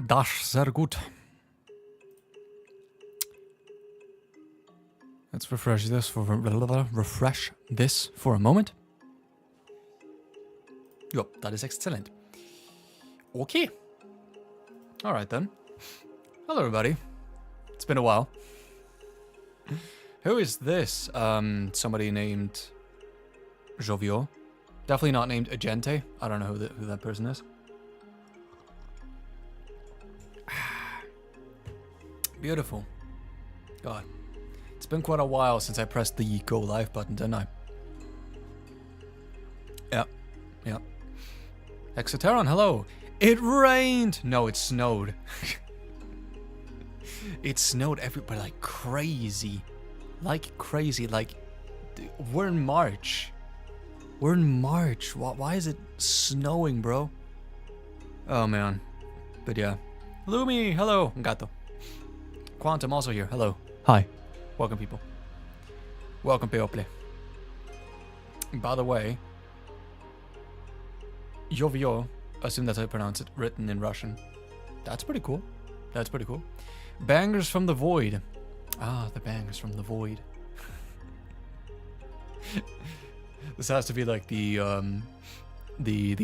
Das sehr gut. Let's refresh this for a moment. Ja, that is excellent. Okay. All right then. Hello everybody. It's been a while. Who is this? Somebody named Jovio. Definitely not named Agente. I don't know who that person is. Beautiful. God. It's been quite a while since I pressed the go live button, didn't I? Yeah. Exoteron, hello. It rained! No, it snowed. It snowed everywhere like crazy. Like crazy. Like, we're in March. We're in March. Why is it snowing, bro? Oh, man. But yeah. Lumi, hello. Gato. Quantum also here. Hello. Hi. Welcome, people. Welcome, Opal. By the way, Jovio, assume that's how you pronounce it, written in Russian. That's pretty cool. That's pretty cool. Bangers from the Void. Ah, the bangers from the Void. This has to be like the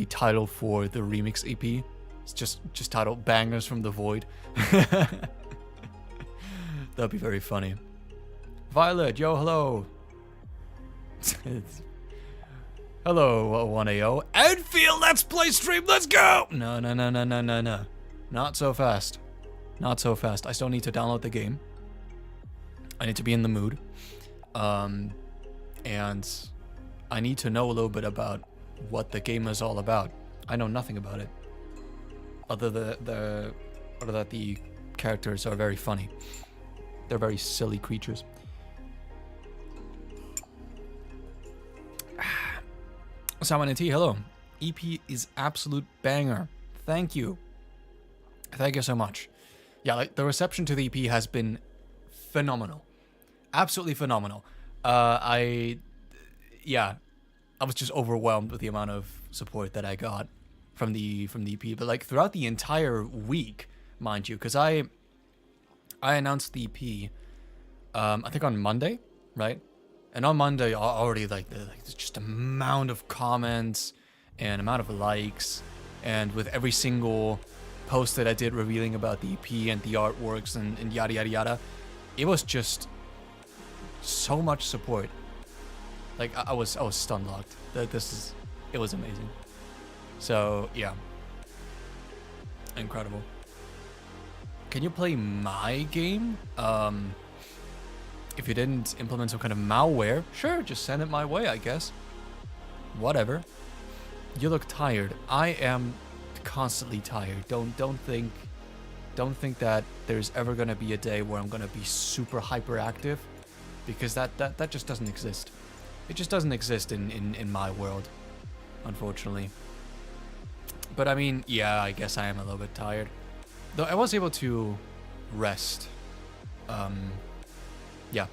title for the remix EP. It's just titled Bangers from the Void. That'd be very funny. Violet, yo, hello. Hello, 1AO. Enfield, let's play stream, let's go! No. Not so fast. Not so fast. I still need to download the game. I need to be in the mood. And I need to know a little bit about what the game is all about. I know nothing about it. Other than that the characters are very funny. They're very silly creatures. Simon and T, hello. EP is absolute banger. Thank you. Thank you so much. Yeah, like the reception to the EP has been phenomenal. Absolutely phenomenal. I was just overwhelmed with the amount of support that I got from the EP. But like throughout the entire week, mind you, because I announced the EP, I think on Monday, right? And on Monday, already like there's just amount of comments and amount of likes, and with every single post that I did revealing about the EP and the artworks and yada yada yada, it was just so much support. Like I was stun locked. It was amazing. So yeah, incredible. Can you play my game? If you didn't implement some kind of malware, sure, just send it my way, I guess. Whatever. You look tired. I am constantly tired. Don't think that there's ever gonna be a day where I'm gonna be super hyperactive, because that just doesn't exist. It just doesn't exist in my world, unfortunately. But I mean, yeah, I guess I am a little bit tired. Though I was able to rest,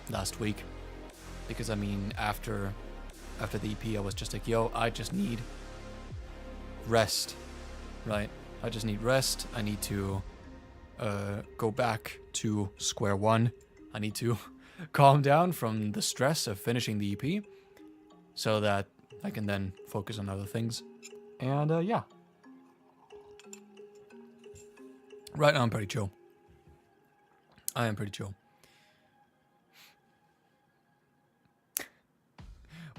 last week. Because I mean, after the EP, I was just like, yo, I just need rest, right? I just need rest. I need to go back to square one. I need to calm down from the stress of finishing the EP, so that I can then focus on other things. And yeah. Right now I'm pretty chill. I am pretty chill.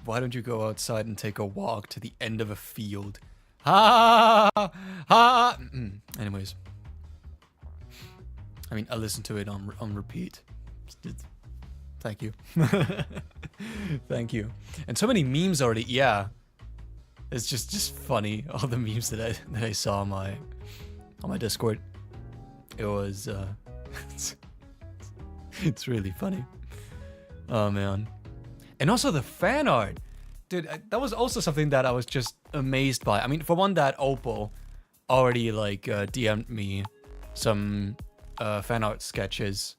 Why don't you go outside and take a walk to the end of a field? Anyways. I mean, I listened to it on repeat. Thank you. Thank you. And so many memes already. Yeah. It's just funny, all the memes that I saw on my Discord. It was it's really funny. Oh man. And also the fan art. Dude, that was also something that I was just amazed by. I mean, for one, that Opal already like DM'd me some fan art sketches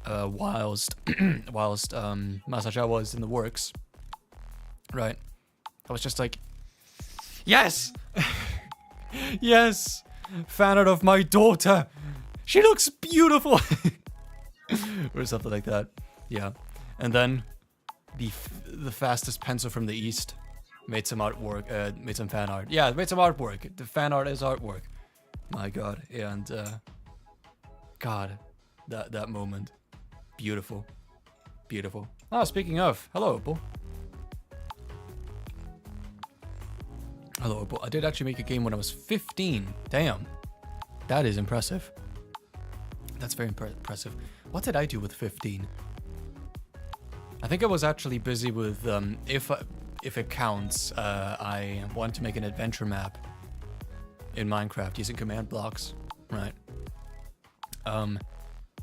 whilst Masaja was in the works. Right. I was just like, yes! Yes! Fan art of my daughter! She looks beautiful. Or something like that. Yeah. And then the fastest pencil from the east made some artwork, made some fan art. Yeah, made some artwork. The fan art is artwork. My god. And god, that moment. Beautiful. Beautiful. Ah, speaking of, hello, Opal. Hello, Opal. I did actually make a game when I was 15. Damn. That is impressive. That's very impressive. What did I do with 15? I think I was actually busy with, if it counts, I wanted to make an adventure map in Minecraft using command blocks, right?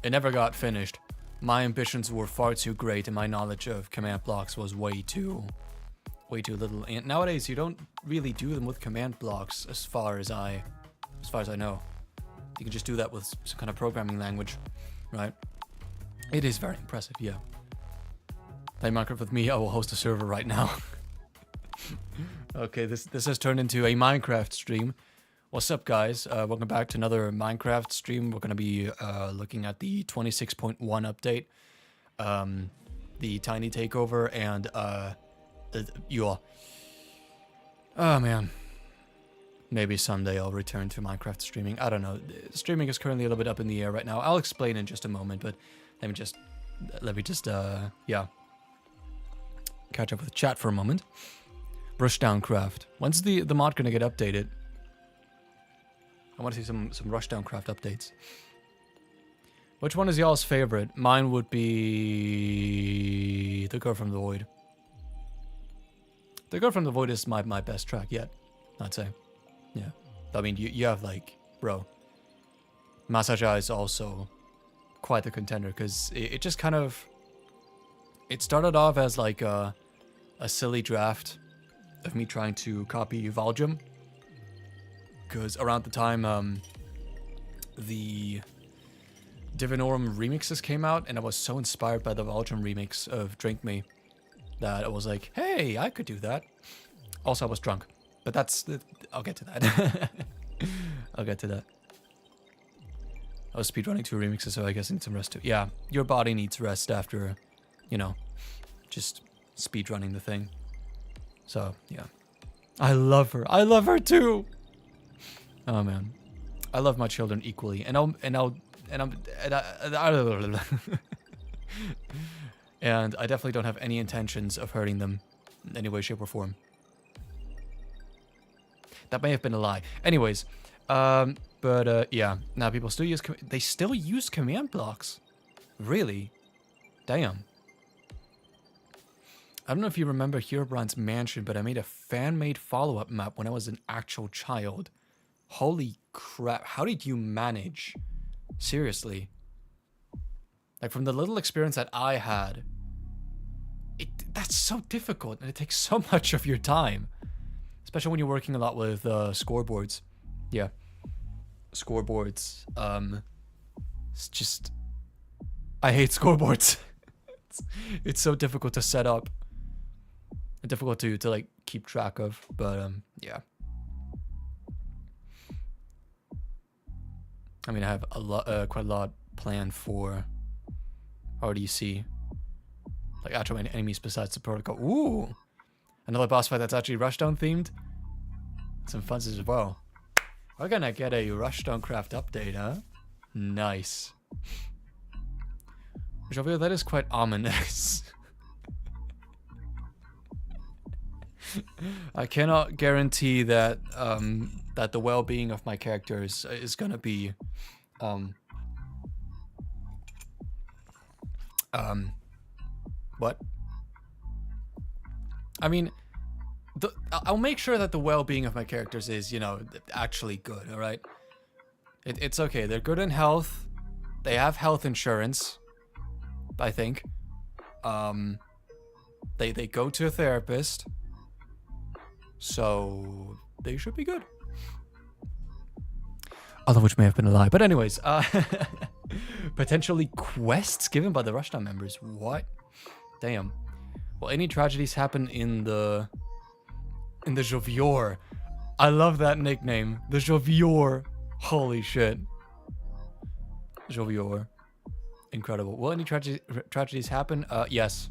It never got finished. My ambitions were far too great and my knowledge of command blocks was way too little. And nowadays you don't really do them with command blocks as far as I know. You can just do that with some kind of programming language, right? It is very impressive, yeah. Play Minecraft with me, I will host a server right now. Okay, this has turned into a Minecraft stream. What's up, guys? Welcome back to another Minecraft stream. We're going to be looking at the 26.1 update, the tiny takeover, and you all. Oh, man. Maybe someday I'll return to Minecraft streaming. I don't know. Streaming is currently a little bit up in the air right now. I'll explain in just a moment, but let me just, yeah. Catch up with chat for a moment. Rushdown Craft. When's the mod gonna get updated? I want to see some Rushdown Craft updates. Which one is y'all's favorite? Mine would be The Girl from the Void. The Girl from the Void is my best track yet, I'd say. Yeah. I mean, you have, like, bro. Masaja is also quite the contender, because it just kind of... It started off as, like, a silly draft of me trying to copy Valjum. Because around the time, the Divinorum remixes came out, and I was so inspired by the Valjum remix of Drink Me that I was like, hey, I could do that. Also, I was drunk. But that's... I'll get to that. I'll get to that. I was speedrunning 2 remixes, so I guess I need some rest too. Yeah, your body needs rest after, you know, just speedrunning the thing. So, yeah. I love her. I love her too! Oh, man. I love my children equally. And I definitely don't have any intentions of hurting them in any way, shape, or form. That may have been a lie. Anyways, yeah. Now people still use... They still use command blocks. Really? Damn. I don't know if you remember Herobrine's Mansion, but I made a fan-made follow-up map when I was an actual child. Holy crap. How did you manage? Seriously. Like, from the little experience that I had, that's so difficult, and it takes so much of your time. Especially when you're working a lot with scoreboards. Yeah. Scoreboards. It's just... I hate scoreboards. It's so difficult to set up. And difficult to like, keep track of. But, yeah. I mean, I have a lot, quite a lot planned for RDC. Like, actual enemies besides the protocol. Ooh! Another boss fight that's actually Rushdown themed. Some funs as well. We're gonna get a Rushdown Craft update, huh? Nice. Jovio, that is quite ominous. I cannot guarantee that that the well-being of my characters is gonna be what? I mean, I'll make sure that the well-being of my characters is, you know, actually good, alright? It's okay. They're good in health. They have health insurance, I think. They go to a therapist. So, they should be good. All of which may have been a lie. But anyways, potentially quests given by the Rushdown members. What? Damn. Will any tragedies happen in the Jovior? I love that nickname. The Jovior. Holy shit. Jovior. Incredible. Will any tragedies happen? Yes.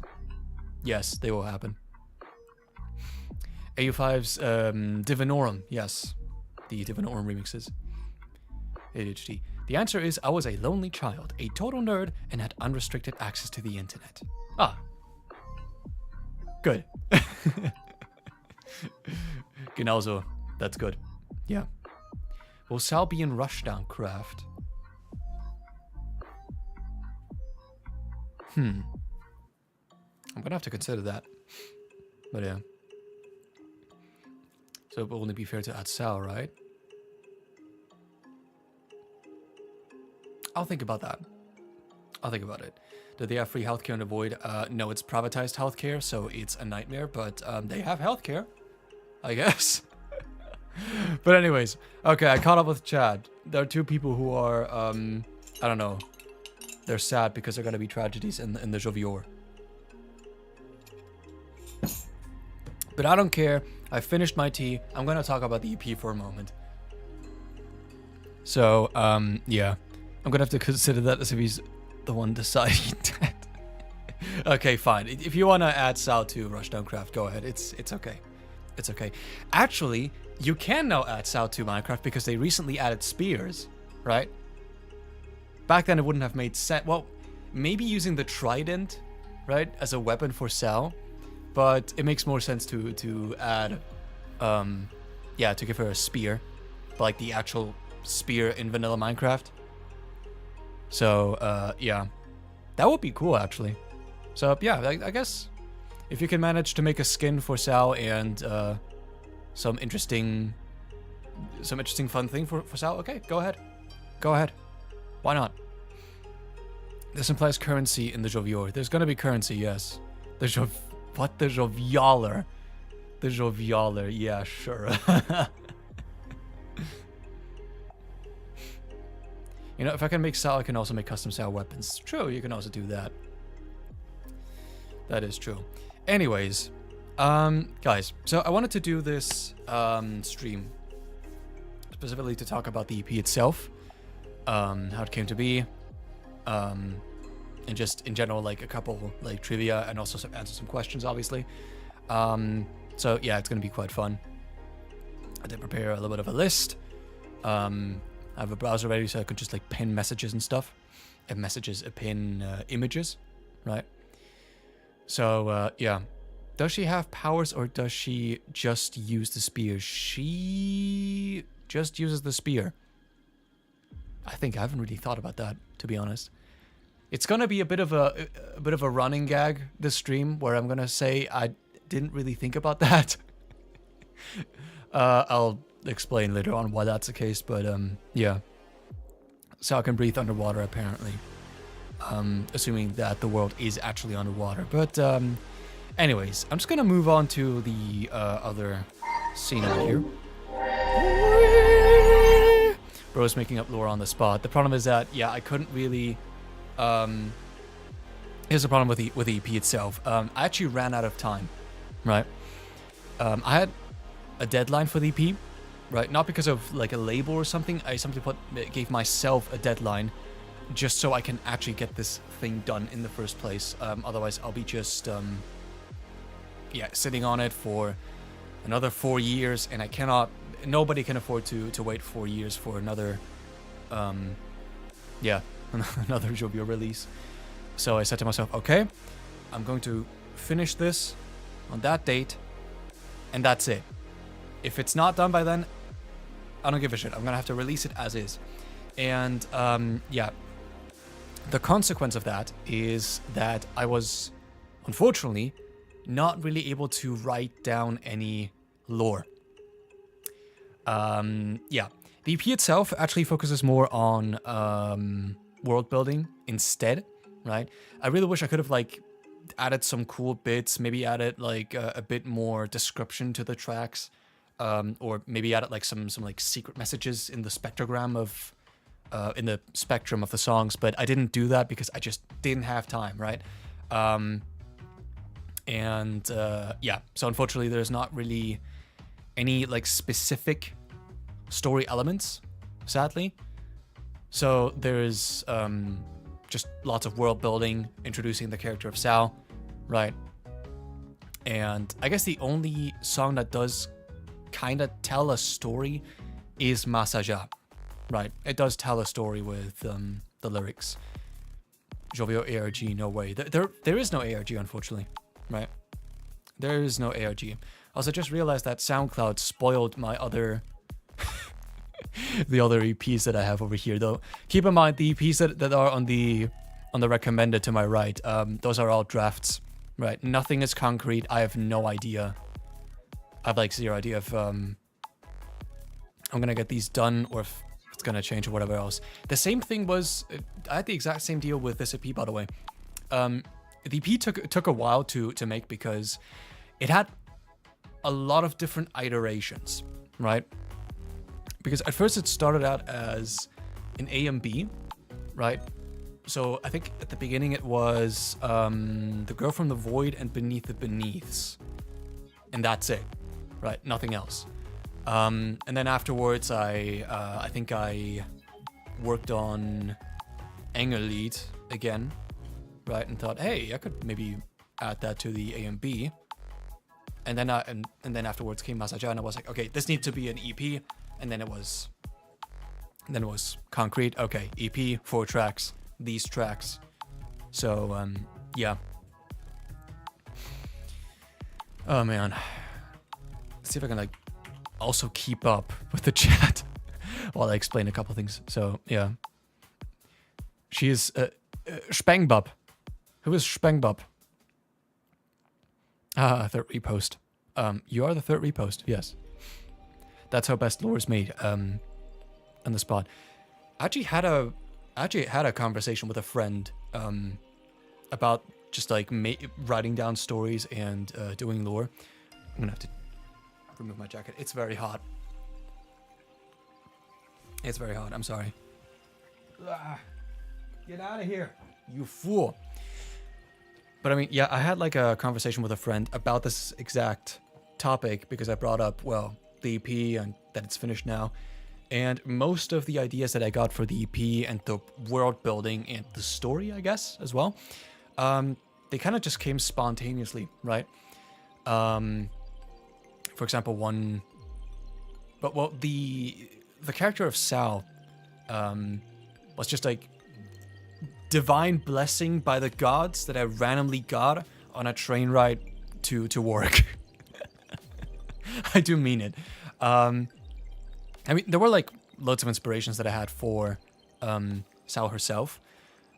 Yes, they will happen. AU5's Divinorum. Yes. The Divinorum remixes. ADHD. The answer is I was a lonely child, a total nerd, and had unrestricted access to the internet. Ah. Good. Genauso. That's good. Yeah. Will Sal be in Rushdown Craft? I'm gonna have to consider that. But yeah. So it will only be fair to add Sal, right? I'll think about that. I'll think about it. Do they have free healthcare in the Void? No, it's privatized healthcare, so it's a nightmare, but they have healthcare, I guess. But anyways, okay, I caught up with Chad. There are two people who are, I don't know. They're sad because there are going to be tragedies in the Jovior. But I don't care. I finished my tea. I'm going to talk about the EP for a moment. So, yeah. I'm going to have to consider that as if he's the one deciding that. Okay, fine. If you want to add Sal to Rushdown Craft, go ahead. It's okay. It's okay. Actually, you can now add Sal to Minecraft because they recently added spears, right? Back then, it wouldn't have made sense. Well, maybe using the trident, right, as a weapon for Sal, but it makes more sense to add, yeah, to give her a spear, but like the actual spear in vanilla Minecraft. So, yeah, that would be cool actually. So yeah, I guess if you can manage to make a skin for Sal and some interesting fun thing for Sal, okay, go ahead. Why not? This implies currency in the Jovior. There's gonna be currency, yes. The Jovialer. The Jovialer, yeah, sure. You know, if I can make Sal, I can also make custom Sal weapons. True, you can also do that. That is true. Anyways, guys, so I wanted to do this stream specifically to talk about the EP itself, how it came to be, and just in general, like a couple like trivia and also answer some questions, obviously. So yeah, it's gonna be quite fun. I did prepare a little bit of a list. I have a browser ready so I could just like pin messages and stuff. Pin images, right? So yeah. Does she have powers or does she just use the spear? She just uses the spear. I think I haven't really thought about that, to be honest. It's gonna be a bit of a running gag this stream where I'm gonna say I didn't really think about that. I'll explain later on why that's the case, but yeah. Sal can breathe underwater apparently. Assuming that the world is actually underwater. But anyways, I'm just gonna move on to the other scene over here. Bro's making up lore on the spot. The problem is that, yeah, I couldn't really here's the problem with the EP itself. I actually ran out of time, right? I had a deadline for the EP, right? Not because of like a label or something. I simply gave myself a deadline just so I can actually get this thing done in the first place. Otherwise, I'll be just yeah, sitting on it for another 4 years, and I cannot. Nobody can afford to wait 4 years for another, yeah, another Jovior release. So I said to myself, okay, I'm going to finish this on that date, and that's it. If it's not done by then, I don't give a shit. I'm gonna have to release it as is. And yeah, the consequence of that is that I was, unfortunately, not really able to write down any lore. Yeah, the EP itself actually focuses more on world building instead, right? I really wish I could have like added some cool bits, maybe added like a bit more description to the tracks, or maybe added like some like secret messages in the spectrogram of in the spectrum of the songs, but I didn't do that because I just didn't have time, right? And yeah, so unfortunately there's not really any like specific story elements, sadly. So there's just lots of world building, introducing the character of Sal, right? And I guess the only song that does kind of tell a story is Masaja, right? It does tell a story with the lyrics. Jovio ARG, no way. There is no ARG, unfortunately, right? There is no ARG. Also, just realized that SoundCloud spoiled my other the other EPs that I have over here, though. Keep in mind, the EPs that are on the recommended to my right, those are all drafts, right? Nothing is concrete. I have no idea. I have like zero idea if I'm gonna get these done or if it's gonna change or whatever else. The same thing was, I had the exact same deal with this EP, by the way. The EP took a while to make because it had a lot of different iterations, right? Because at first it started out as an A and B, right? So I think at the beginning it was The Girl from the Void and Beneath the Beneaths. And that's it, right? Nothing else. And then afterwards I think I worked on Engellied again, right? And thought, hey, I could maybe add that to the A and B. And then and then afterwards came Masaja, and I was like, okay, this needs to be an EP. And then it was concrete. Okay, EP, 4 tracks, these tracks. So yeah. Oh man. Let's see if I can like also keep up with the chat while I explain a couple things. So yeah. She is Spengbub. Who is Spengbub? Third repost. You are the third repost, yes. That's how best lore is made. On the spot. I actually had a conversation with a friend about just like writing down stories and doing lore. I'm gonna have to remove my jacket. It's very hot. It's very hot. I'm sorry. Get out of here, you fool. But I mean, yeah, I had like a conversation with a friend about this exact topic because I brought up, well, the EP and that it's finished now. And most of the ideas that I got for the EP and the world building and the story, I guess, as well, they kind of just came spontaneously, right? For example, the character of Sal was just like divine blessing by the gods that I randomly got on a train ride to work. I do mean it. I mean, there were like loads of inspirations that I had for Sal herself,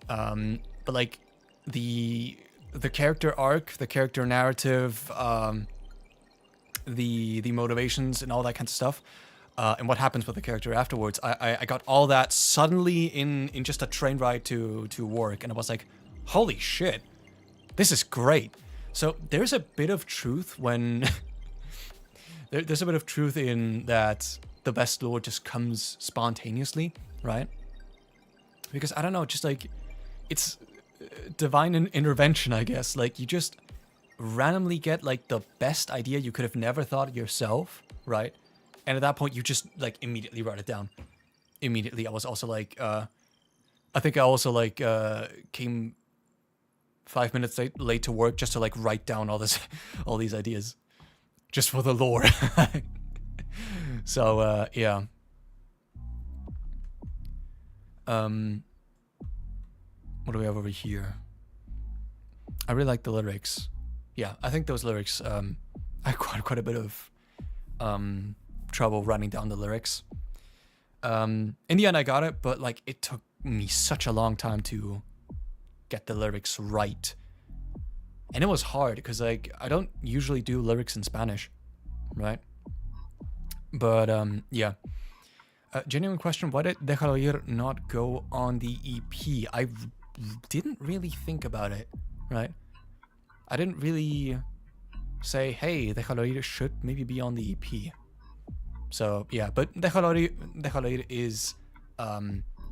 but like the character arc, the character narrative, the motivations and all that kind of stuff, and what happens with the character afterwards, I got all that suddenly in just a train ride to work, and I was like, holy shit, this is great. So there's a bit of truth when there's a bit of truth in that the best lore just comes spontaneously, right? Because I don't know, just like it's divine intervention, I guess. Like you just randomly get like the best idea you could have never thought yourself, right? And at that point you just like immediately write it down. Immediately. I was also like I think I also like came 5 minutes late to work just to like write down all these ideas just for the lore. So yeah. What do we have over here? I really like the lyrics. Yeah, I think those lyrics, I had quite a bit of trouble running down the lyrics. In the end I got it, but like it took me such a long time to get the lyrics right. And it was hard because like I don't usually do lyrics in Spanish, right? But yeah. Genuine question, why did Déjalo Ir not go on the EP? I didn't really think about it, right? I didn't really say, hey, Déjalo Ir should maybe be on the EP. So yeah, but Déjalo Ir is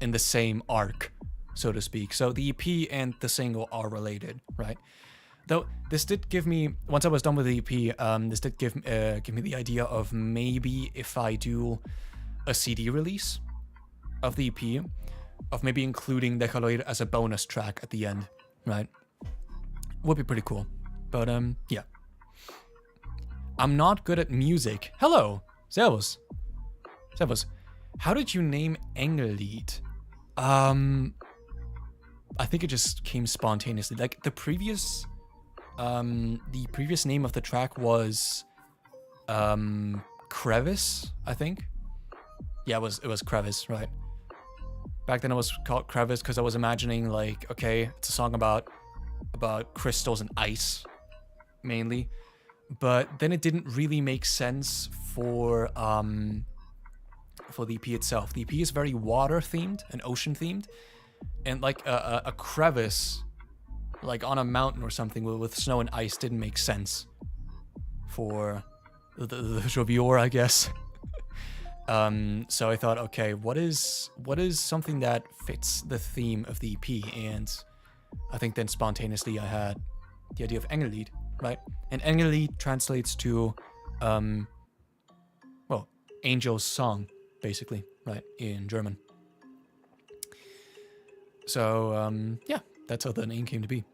in the same arc, so to speak. So the EP and the single are related, right? Though this did give me, once I was done with the EP, this did give me the idea of maybe if I do a CD release of the EP, of maybe including Déjalo Ir as a bonus track at the end, right? Would be pretty cool. But yeah. I'm not good at music. Hello, Servus. Servus. How did you name Engellied? I think it just came spontaneously. Like the previous name of the track was Crevice, I think. Yeah, it was Crevice, right? Back then it was called Crevice because I was imagining like, okay, it's a song about crystals and ice, mainly. But then it didn't really make sense for the EP itself. The EP is very water themed and ocean themed, and like a crevice, like on a mountain or something with snow and ice, didn't make sense for the reviewer, I guess. So I thought, okay, what is something that fits the theme of the EP? And I think then spontaneously I had the idea of Engellied, right? And Engellied translates to, well, angel's song, basically, right, in German. So, yeah, that's how the name came to be.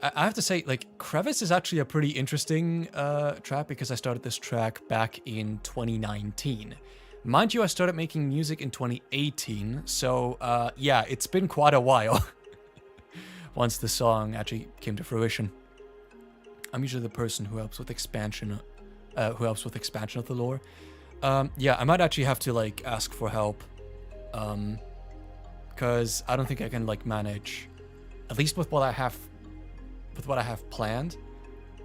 I have to say, like, Crevice is actually a pretty interesting track because I started this track back in 2019. Mind you, I started making music in 2018, so, yeah, it's been quite a while once the song actually came to fruition. I'm usually the person who helps with expansion, of the lore. Yeah, I might actually have to, like, ask for help, because I don't think I can, like, manage, at least with what I have planned.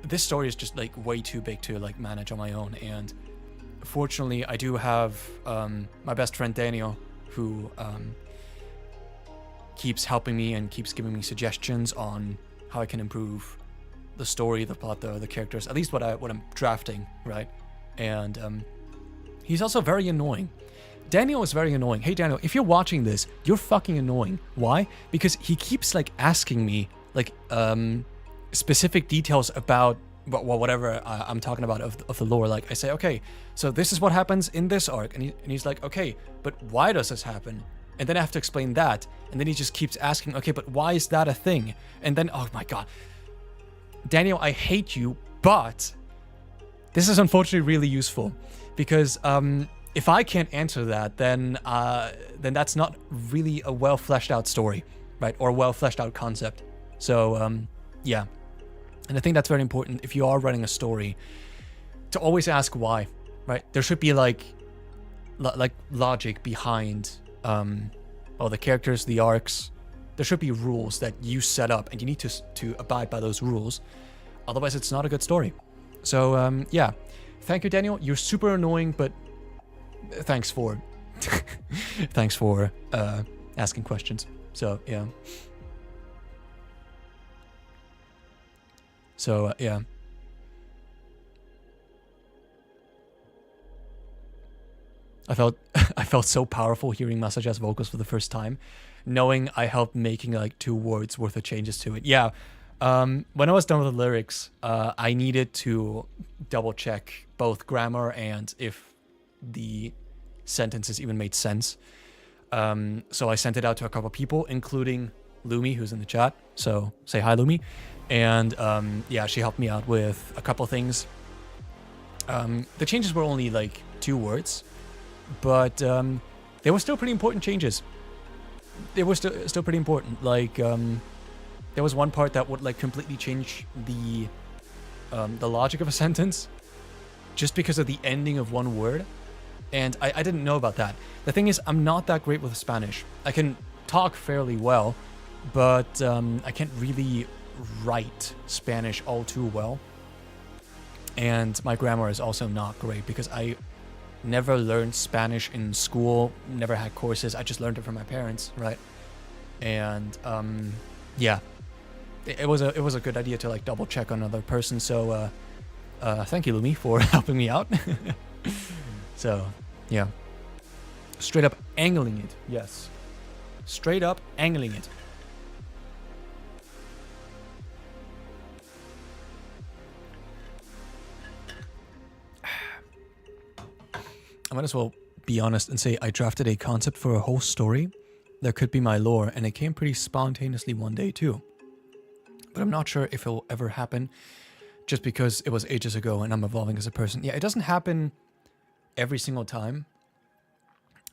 This story is just, like, way too big to, like, manage on my own, and fortunately I do have my best friend Daniel, who keeps helping me and keeps giving me suggestions on how I can improve the story, the plot, the characters, at least what I'm drafting, right? And he's also very annoying. Daniel is very annoying. Hey Daniel, if you're watching this, you're fucking annoying. Why? Because he keeps, like, asking me, like, specific details about whatever I'm talking about of the lore. Like, I say, okay, so this is what happens in this arc, and he's like, okay, but why does this happen? And then I have to explain that, and then he just keeps asking, okay, but why is that a thing? And then, oh my god, Daniel, I hate you, but this is unfortunately really useful, because if I can't answer that, then that's not really a well fleshed out story, right? Or a well fleshed out concept. So yeah, and I think that's very important if you are writing a story, to always ask why, right? There should be like logic behind the characters, the arcs. There should be rules that you set up, and you need to abide by those rules. Otherwise, it's not a good story. So yeah, thank you, Daniel. You're super annoying, but thanks for asking questions. So yeah. So yeah. I felt so powerful hearing Masaja's vocals for the first time, knowing I helped making like 2 words worth of changes to it. Yeah. When I was done with the lyrics, I needed to double check both grammar and if the sentences even made sense. So I sent it out to a couple people, including Lumi, who's in the chat. So say hi, Lumi. And yeah, she helped me out with a couple things. The changes were only like 2 words, but they were still pretty important changes. They were still pretty important. Like there was one part that would like completely change the logic of a sentence just because of the ending of one word. And I didn't know about that. The thing is, I'm not that great with Spanish. I can talk fairly well, but I can't really write Spanish all too well. And my grammar is also not great because I never learned Spanish in school, never had courses. I just learned it from my parents, right? And yeah, it was a good idea to like double check on another person. So thank you, Lumi, for helping me out. So yeah, straight up angling it. Yes, straight up angling it. I might as well be honest and say I drafted a concept for a whole story that could be my lore, and it came pretty spontaneously one day too. But I'm not sure if it will ever happen, just because it was ages ago and I'm evolving as a person. Yeah, it doesn't happen every single time.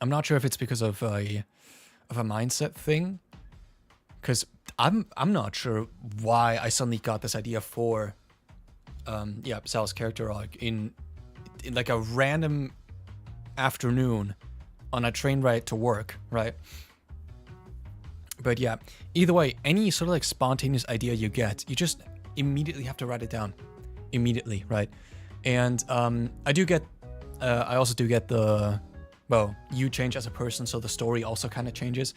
I'm not sure if it's because of a mindset thing, because I'm not sure why I suddenly got this idea for Sal's character arc in like a random afternoon on a train ride to work, right? But yeah, either way, any sort of like spontaneous idea you get, you just immediately have to write it down. Immediately, right? And I also do get the, well, you change as a person, so the story also kind of changes.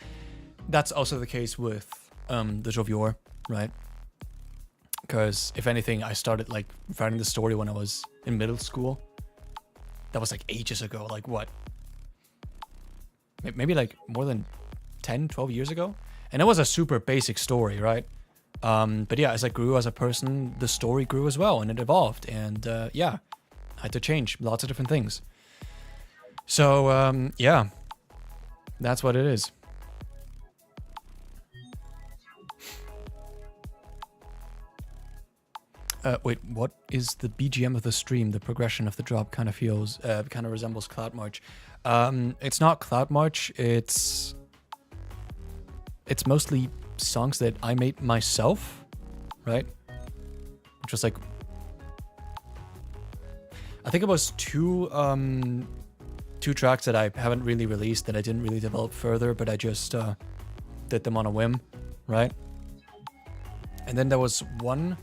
That's also the case with the Jovior, right? Because if anything, I started like writing the story when I was in middle school. That was like ages ago, like what? Maybe like more than 10, 12 years ago? And it was a super basic story, right? But yeah, as I grew as a person, the story grew as well, and it evolved. And yeah, I had to change lots of different things. So yeah, that's what it is. Wait, what is the BGM of the stream? The progression of the drop kind of resembles Cloud March. It's not Cloud March. It's mostly songs that I made myself, right? Which was like, I think it was two tracks that I haven't really released, that I didn't really develop further, but I just did them on a whim, right? And then there was one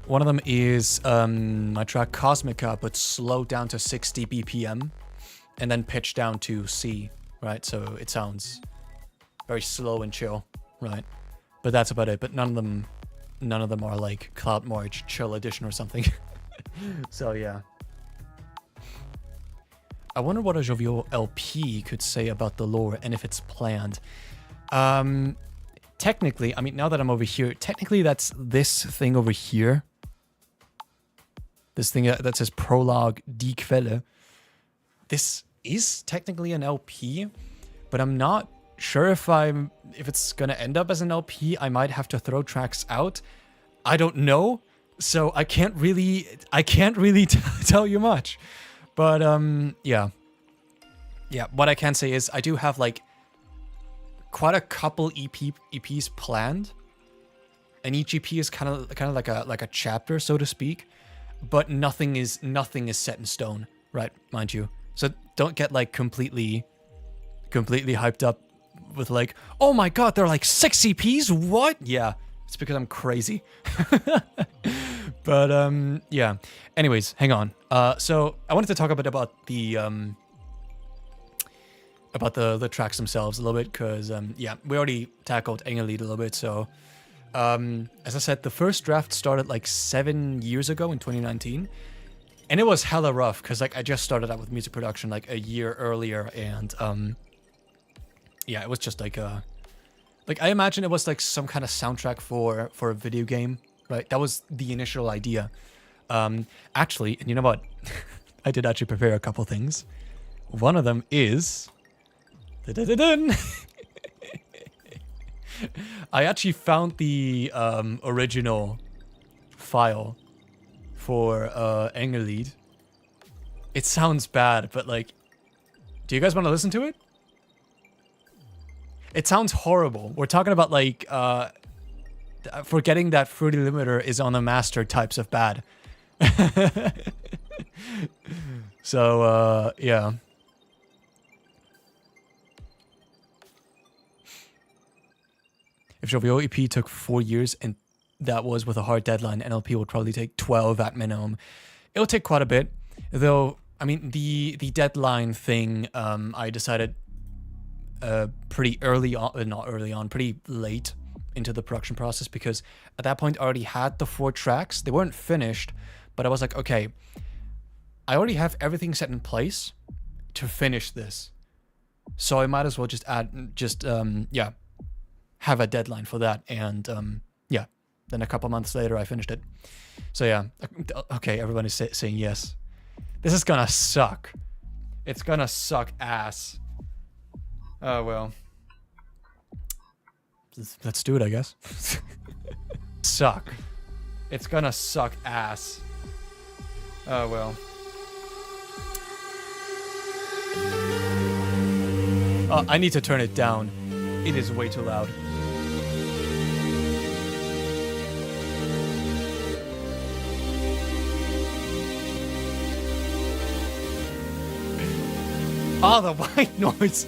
of them is my track Cosmica, but slowed down to 60 BPM and then pitched down to C, right? So it sounds very slow and chill, right? But that's about it. But none of them are like Cloud March Chill Edition or something. So yeah. I wonder what a Jovial LP could say about the lore and if it's planned. Technically, I mean, now that I'm over here, technically that's this thing over here. This thing that says Prologue Die Quelle. This is technically an LP, but I'm not sure if it's gonna end up as an LP. I might have to throw tracks out. I don't know, so I can't really tell you much. But yeah. What I can say is I do have like quite a couple EPs planned, and each EP is kind of like a chapter, so to speak. But nothing is set in stone, right? Mind you. So don't get like completely hyped up with like, oh my god, there are like 6 EPs? What? Yeah, it's because I'm crazy. But yeah. Anyways, hang on. So I wanted to talk a bit about the tracks themselves a little bit, because yeah, we already tackled Engellied a little bit. So as I said, the first draft started like 7 years ago in 2019, and it was hella rough because like I just started out with music production like a year earlier, and yeah, it was just like I imagine it was like some kind of soundtrack for a video game, right? That was the initial idea. Actually, and you know what? I did actually prepare a couple things. One of them is I actually found the original file for Engellied. It sounds bad, but like, do you guys want to listen to it? It sounds horrible. We're talking about like forgetting that Fruity Limiter is on the master types of bad. So yeah. If Jovial EP took 4 years and that was with a hard deadline, NLP would probably take 12 at minimum. It'll take quite a bit, though. I mean, the deadline thing, I decided pretty early on, not early on, pretty late into the production process, because at that point I already had the 4 tracks. They weren't finished, but I was like, okay, I already have everything set in place to finish this, so I might as well just have a deadline for that. And yeah, then a couple months later I finished it. So yeah, okay, everybody's saying yes. This is gonna suck. It's gonna suck ass. Oh, well. Let's do it, I guess. Suck. It's gonna suck ass. Oh, well. I need to turn it down. It is way too loud. Oh, the white noise.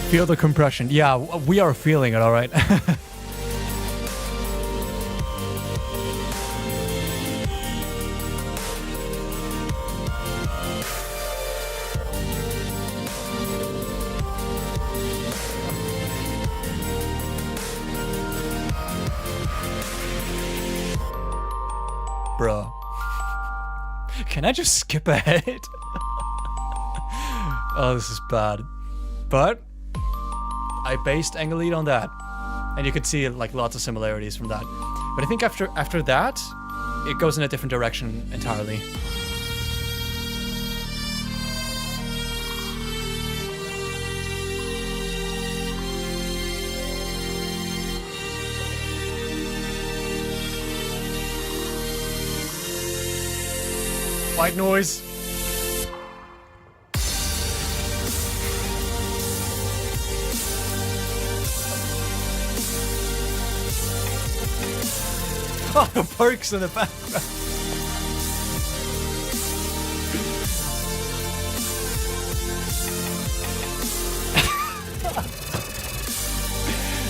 Feel the compression. Yeah, we are feeling it, all right. Bro. Can I just skip ahead? Oh, this is bad. But I based Engelid on that. And you can see like lots of similarities from that. But I think after that, it goes in a different direction entirely. White noise. Oh, the perks in the background.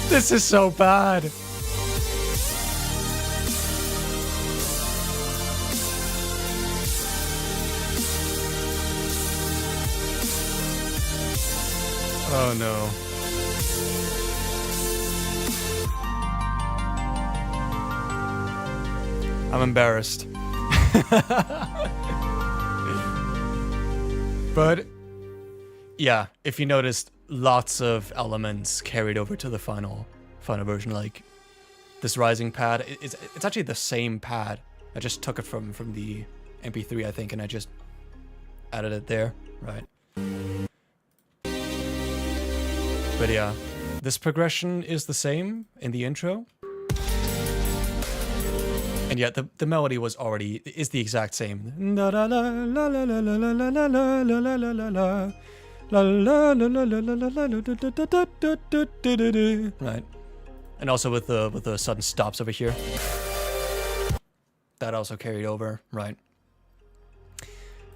This is so bad. Oh no. I'm embarrassed. But yeah, if you noticed, lots of elements carried over to the final version. Like this rising pad, it's actually the same pad. I just took it from the MP3, I think, and I just added it there, right? But yeah, this progression is the same in the intro. And yet the melody is the exact same. Right. And also with the sudden stops over here. That also carried over, right?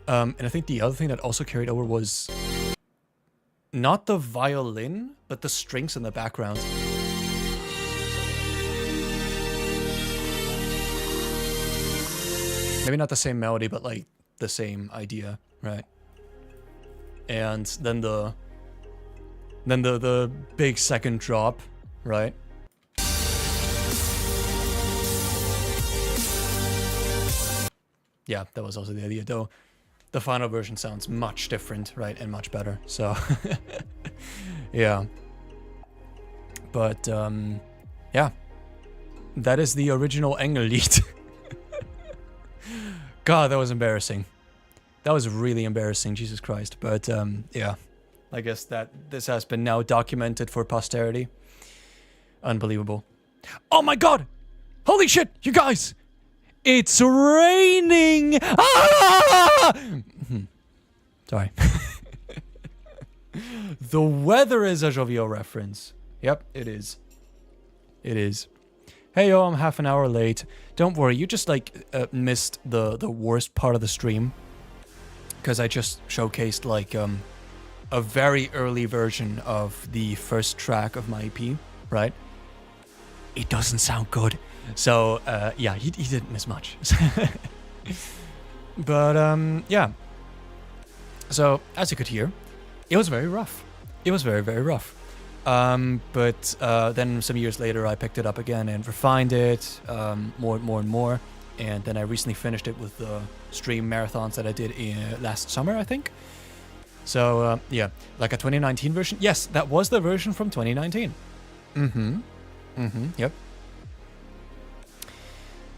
And I think the other thing that also carried over was not the violin, but the strings in the background. Maybe not the same melody, but like the same idea, right? And then the big second drop, right? Yeah, that was also the idea, though. The final version sounds much different, right, and much better. So, yeah. But yeah, that is the original Engellied. God, that was embarrassing. That was really embarrassing, Jesus Christ. But yeah, I guess that this has been now documented for posterity. Unbelievable. Oh my God! Holy shit, you guys! It's raining! Ah! Sorry. The weather is a jovial reference. Yep, it is. It is. Hey yo, I'm half an hour late. Don't worry, you just like missed the worst part of the stream. Because I just showcased like a very early version of the first track of my EP, right? It doesn't sound good. So yeah, he didn't miss much. But yeah. So as you could hear, it was very rough. It was very, very rough. But then some years later, I picked it up again and refined it more and more. And then I recently finished it with the stream marathons that I did last summer, I think. So yeah, like a 2019 version. Yes, that was the version from 2019. Yep.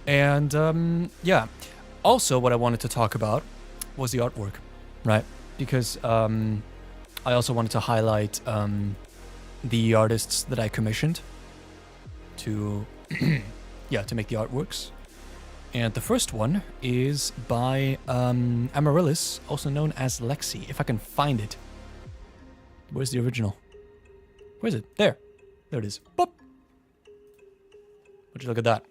And yeah, also what I wanted to talk about was the artwork, right? Because I also wanted to highlight the artists that I commissioned to yeah, to make the artworks. And the first one is by Amaryllis, also known as Lexi, if I can find it. Where's the original? Where is it? There. There it is. Boop. Would you look at that?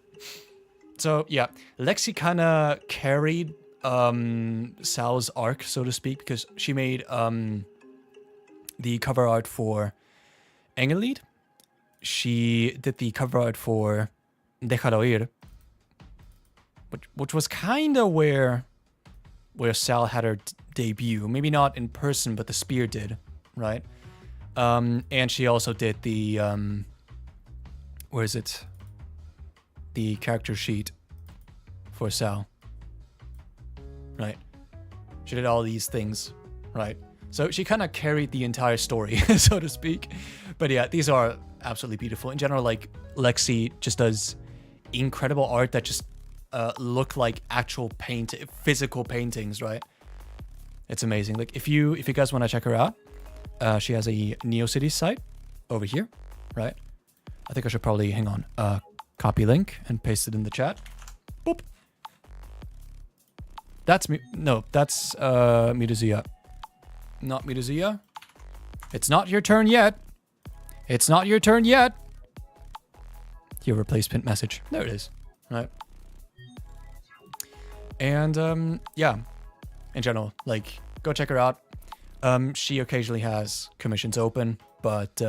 So, yeah, Lexi kind of carried Sal's arc, so to speak, because she made the cover art for Engellied. She did the cover art for Déjalo Ir, which was kind of where Sal had her debut. Maybe not in person, but the spear did, right? And she also did the where is it? The character sheet for Sal, right? She did all these things, right? So she kind of carried the entire story, so to speak. But yeah, these are absolutely beautiful. In general, like, Lexi just does incredible art that just look like actual physical paintings, right? It's amazing. Like, if you guys want to check her out, she has a NeoCities site over here, right? I think I should probably, hang on, copy link and paste it in the chat. Boop. That's me. No, that's Midazia. Not Midazia. It's not your turn yet. It's not your turn yet. Your replacement message. There it is. Right. And yeah, in general, like, go check her out. She occasionally has commissions open, but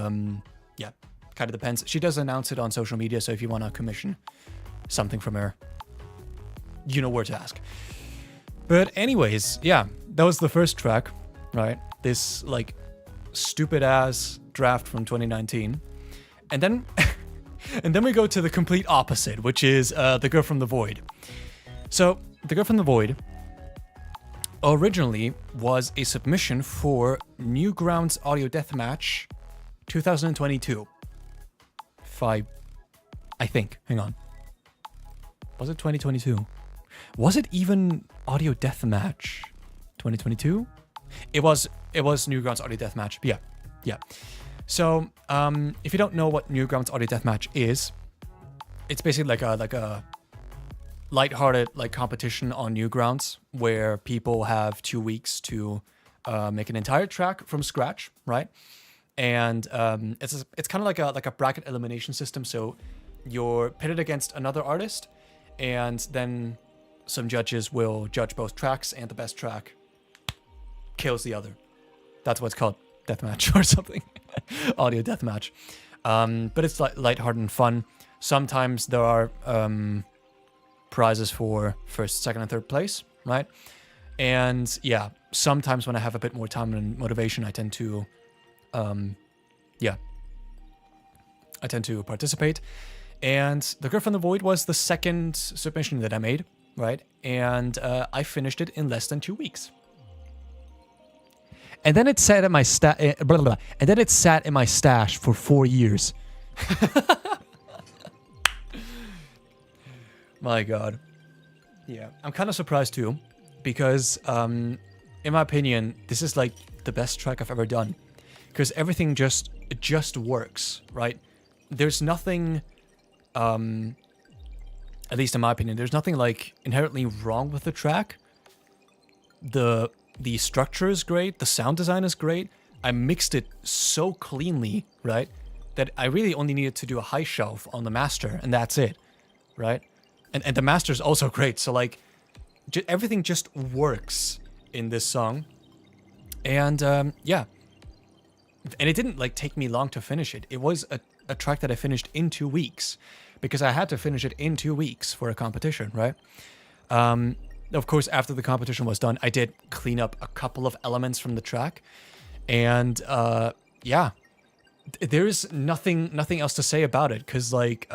yeah, kind of depends. She does announce it on social media, so if you want to commission something from her, you know where to ask. But anyways, yeah, that was the first track, right? This, like, stupid ass draft from 2019. And then and then we go to the complete opposite, which is The Girl from the Void. So, The Girl from the Void originally was a submission for Newgrounds Audio Deathmatch 2022. I think. Hang on. Was it 2022? Was it even Audio Deathmatch 2022? It was Newgrounds Audio Deathmatch. Yeah. So, if you don't know what Newgrounds Audio Deathmatch is, it's basically like a lighthearted, like, competition on Newgrounds where people have 2 weeks to make an entire track from scratch, right? And it's kind of like a bracket elimination system. So you're pitted against another artist, and then some judges will judge both tracks, and the best track kills the other. That's what's called deathmatch or something. Audio deathmatch. But it's lighthearted and fun. Sometimes there are prizes for first, second, and third place, right? And yeah, sometimes when I have a bit more time and motivation, I tend to participate. And The Girl from the Void was the second submission that I made, right? And I finished it in less than 2 weeks. And then it sat in my and then it sat in my stash for 4 years. My God. Yeah, I'm kind of surprised too, because in my opinion, this is like the best track I've ever done, because everything just works, right? There's nothing, at least in my opinion, there's nothing like inherently wrong with the track. The structure is great, the sound design is great. I mixed it so cleanly, right, that I really only needed to do a high shelf on the master, and that's it, right? And the master is also great, so like, everything just works in this song. And yeah, and it didn't like take me long to finish it. It was a track that I finished in 2 weeks, because I had to finish it in 2 weeks for a competition, right? Of course, after the competition was done, I did clean up a couple of elements from the track, and yeah, there's nothing else to say about it, because like,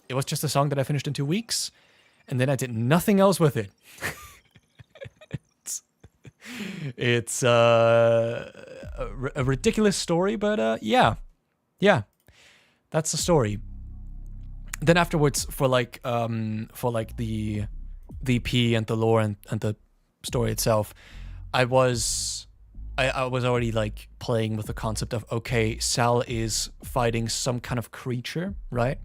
it was just a song that I finished in 2 weeks, and then I did nothing else with it. It's a ridiculous story, but yeah, that's the story. Then afterwards, for like the EP and the lore and the story itself, I was already like playing with the concept of, okay, Sal is fighting some kind of creature, right?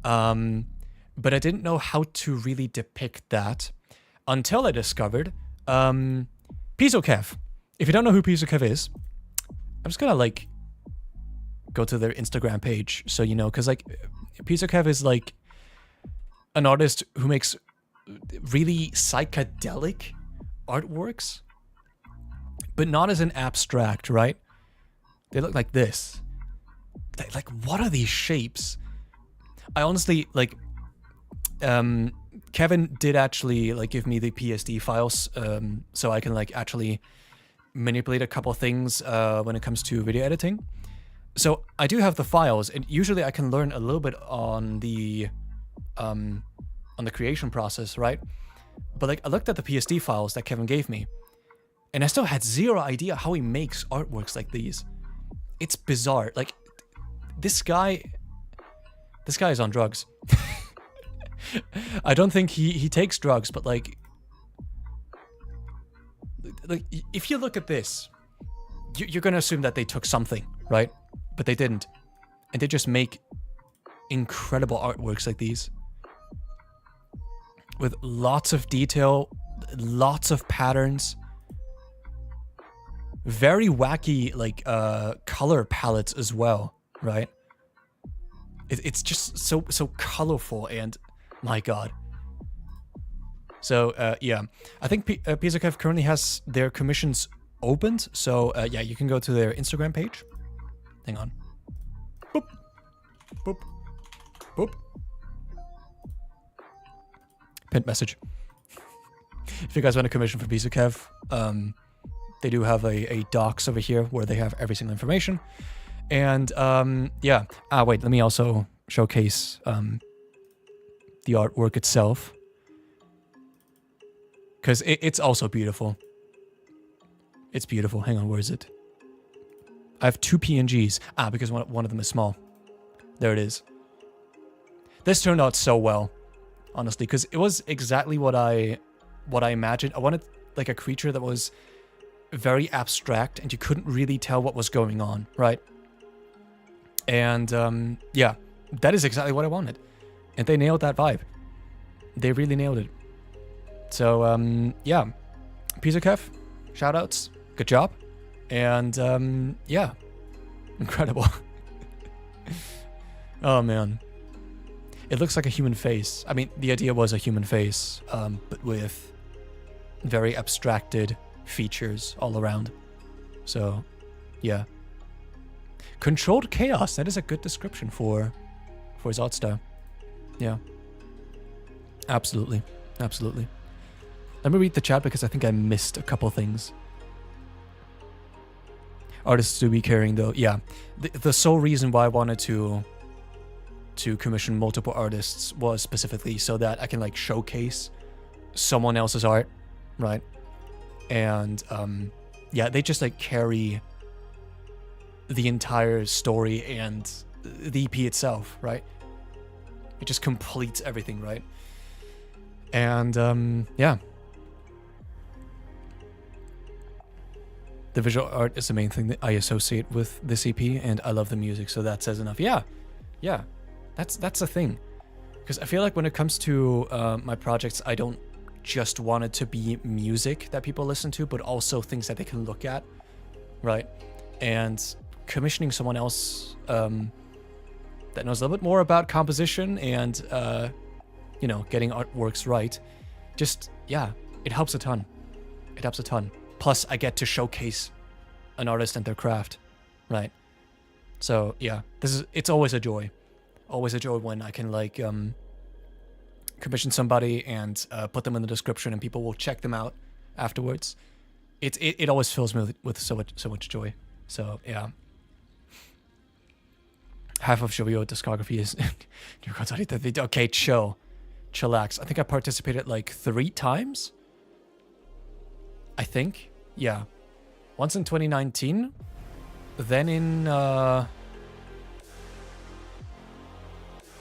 But I didn't know how to really depict that until I discovered Pizokev. If you don't know who Pizokev is, I'm just gonna like go to their Instagram page so you know, because like Pizokev is like an artist who makes really psychedelic artworks, but not as an abstract, right? They look like this. Like what are these shapes? I honestly like. Kevin did actually like give me the PSD files, so I can like actually manipulate a couple things when it comes to video editing. So I do have the files, and usually I can learn a little bit on the creation process, right? But like I looked at the PSD files that Kevin gave me, and I still had zero idea how he makes artworks like these. It's bizarre. Like this guy is on drugs. I don't think he takes drugs, but like if you look at this, you're gonna assume that they took something, right? But they didn't, and they just make incredible artworks like these with lots of detail, lots of patterns, very wacky like color palettes as well, right? It's just so colorful, and my god. So yeah, I think Pizokev currently has their commissions opened, so yeah, you can go to their Instagram page. Hang on. Boop. Boop. Boop. Pinned message. If you guys want a commission for Pizokev, they do have a docs over here where they have every single information. And yeah. Wait, let me also showcase the artwork itself, because it's also beautiful. It's beautiful. Hang on, where is it? I have 2 PNGs. Because one of them is small. There it is. This turned out so well, honestly, because it was exactly what I imagined. I wanted like a creature that was very abstract and you couldn't really tell what was going on, right? And yeah, that is exactly what I wanted. And they nailed that vibe. They really nailed it. So yeah, Pizokev, shoutouts, good job. And yeah, incredible. Oh man, it looks like a human face. I mean, the idea was a human face, but with very abstracted features all around. So yeah, controlled chaos. That is a good description for his art style. Yeah, absolutely, absolutely. Let me read the chat because I think I missed a couple things. Artists do be caring though. Yeah, the sole reason why I wanted to commission multiple artists was specifically so that I can like showcase someone else's art, right? And yeah, they just like carry the entire story and the EP itself, right? It just completes everything, right? And yeah. The visual art is the main thing that I associate with this EP, and I love the music, so that says enough. Yeah, yeah, that's the thing. Because I feel like when it comes to my projects, I don't just want it to be music that people listen to, but also things that they can look at, right? And commissioning someone else that knows a little bit more about composition and, you know, getting artworks right, just, yeah, it helps a ton. It helps a ton. Plus, I get to showcase an artist and their craft, right? So yeah, it's always a joy. Always a joy when I can like commission somebody and put them in the description and people will check them out afterwards. It always fills me with so much joy. So yeah. Half of Shoujo discography is okay, chillax. I think I participated like 3 times. I think. Yeah. Once in 2019, then in, no,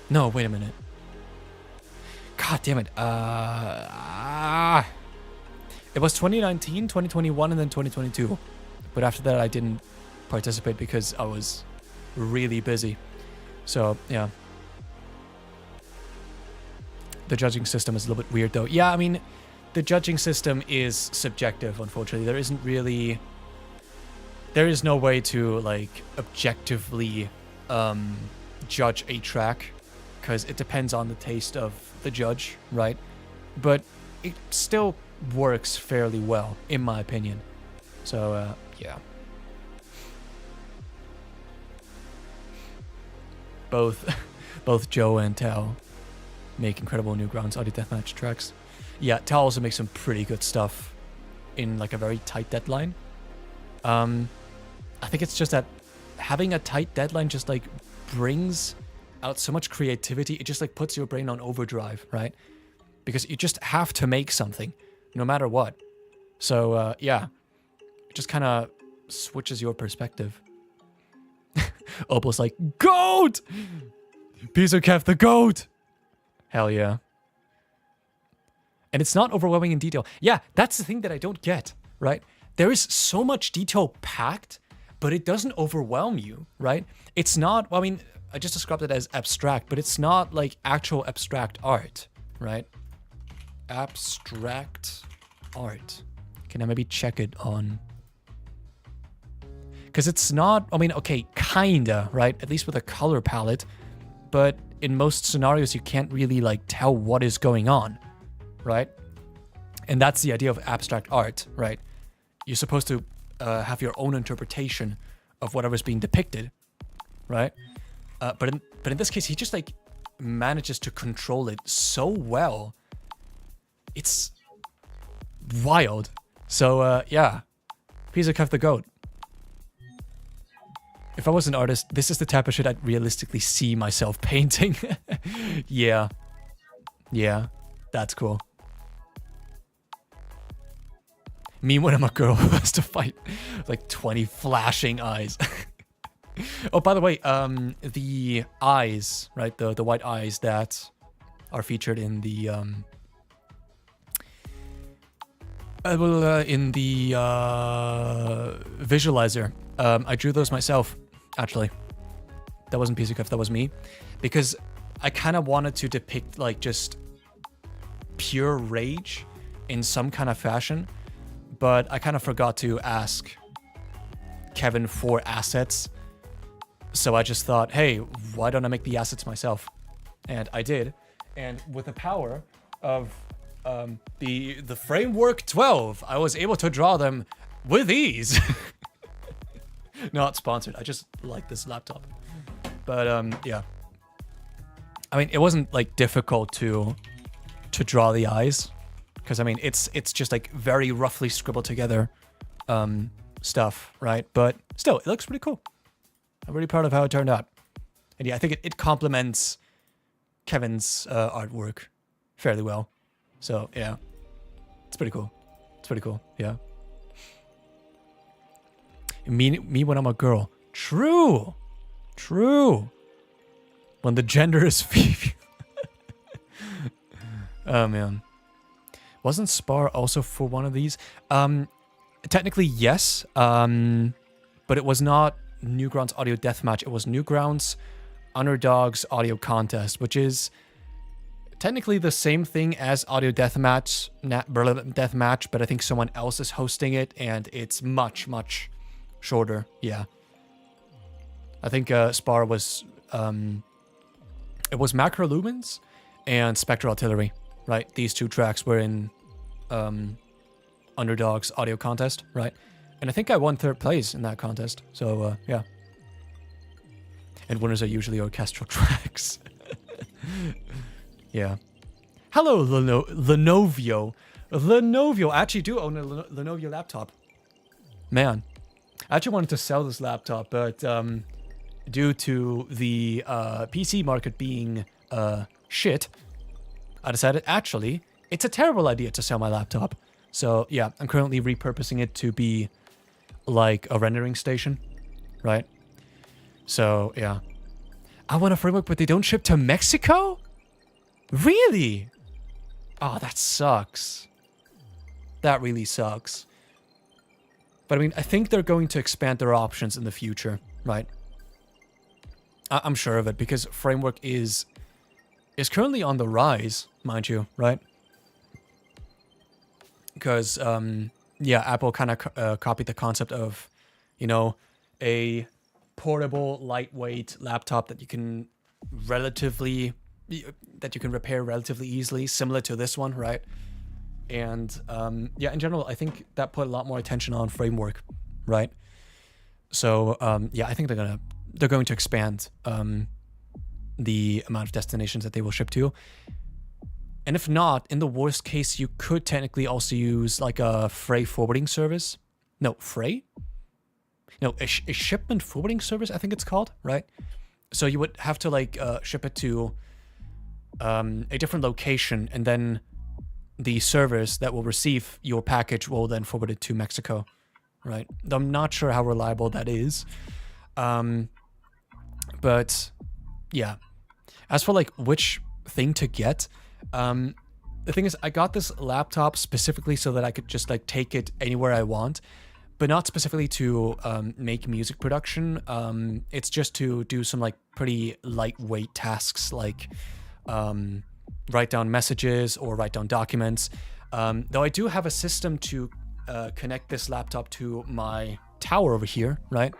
wait a minute. God damn it. It was 2019, 2021, and then 2022. But after that, I didn't participate because I was really busy. So, yeah. The judging system is a little bit weird, though. Yeah, I mean, the judging system is subjective, unfortunately. There isn't really... There is no way to, like, objectively judge a track, because it depends on the taste of the judge, right? But it still works fairly well, in my opinion. So, yeah. Both Joe and Tao make incredible Newgrounds audio deathmatch tracks. Yeah, Tao also makes some pretty good stuff in, like, a very tight deadline. I think it's just that having a tight deadline just, like, brings out so much creativity. It just, like, puts your brain on overdrive, right? Because you just have to make something, no matter what. So, yeah. It just kind of switches your perspective. Opal's like, GOAT! Piece of Kev the GOAT! Hell yeah. And it's not overwhelming in detail. Yeah, that's the thing that I don't get, right? There is so much detail packed, but it doesn't overwhelm you, right? It's not, well, I mean, I just described it as abstract, but it's not like actual abstract art, right? Abstract art. Can I maybe check it on... Because it's not, I mean, okay, kinda, right? At least with a color palette. But in most scenarios, you can't really, like, tell what is going on, right? And that's the idea of abstract art, right? You're supposed to have your own interpretation of whatever's being depicted, right? But in this case, he just, like, manages to control it so well. It's wild. So, yeah. Piece of Kev the GOAT. If I was an artist, this is the type of shit I'd realistically see myself painting. Yeah. Yeah. That's cool. Me when I'm a girl who has to fight like 20 flashing eyes. Oh, by the way, the eyes, right? The white eyes that are featured in the visualizer. I drew those myself, actually. That wasn't PCCF, that was me. Because I kind of wanted to depict, like, just pure rage in some kind of fashion. But I kind of forgot to ask Kevin for assets. So I just thought, hey, why don't I make the assets myself? And I did. And with the power of the Framework 12, I was able to draw them with ease. Not sponsored. I just like this laptop. But yeah. I mean, it wasn't like difficult to draw the eyes, because I mean, it's just like very roughly scribbled together stuff, right? But still, it looks pretty cool. I'm really proud of how it turned out. And yeah, I think it complements Kevin's artwork fairly well. So yeah, it's pretty cool. It's pretty cool. Yeah. Me when I'm a girl. True. True. When the gender is female. Oh man. Wasn't Spar also for one of these? Technically yes. But it was not Newgrounds Audio Deathmatch. It was Newgrounds Underdogs Audio Contest, which is technically the same thing as Audio Deathmatch, but I think someone else is hosting it, and it's much, much shorter. Yeah. I think Spar was... it was Macro Lumens and Spectral Artillery, right? These two tracks were in Underdogs Audio Contest, right? And I think I won 3rd place in that contest. So, yeah. And winners are usually orchestral tracks. Yeah. Hello, Lenovo. Lenovo. I actually do own a Lenovo laptop. Man. I actually wanted to sell this laptop, but due to the PC market being shit, I decided, actually, it's a terrible idea to sell my laptop. So yeah, I'm currently repurposing it to be like a rendering station, right? So yeah. I want a framework, but they don't ship to Mexico? Really? Oh, that sucks. That really sucks. But I mean, I think they're going to expand their options in the future, right? I'm sure of it, because framework is currently on the rise, mind you, right? Because, yeah, Apple kind of copied the concept of, you know, a portable, lightweight laptop that you can repair relatively easily, similar to this one, right? And yeah, in general, I think that put a lot more attention on framework, right? So yeah, I think they're going to expand the amount of destinations that they will ship to. And if not, in the worst case, you could technically also use like a freight forwarding service. No, freight? No, a shipment forwarding service, I think it's called, right? So you would have to like ship it to a different location, and then the service that will receive your package will then forward it to Mexico, right? I'm not sure how reliable that is. But yeah, as for like which thing to get, the thing is, I got this laptop specifically so that I could just like take it anywhere I want, but not specifically to make music production. It's just to do some like pretty lightweight tasks, like write down messages or write down documents. Though I do have a system to connect this laptop to my tower over here, right?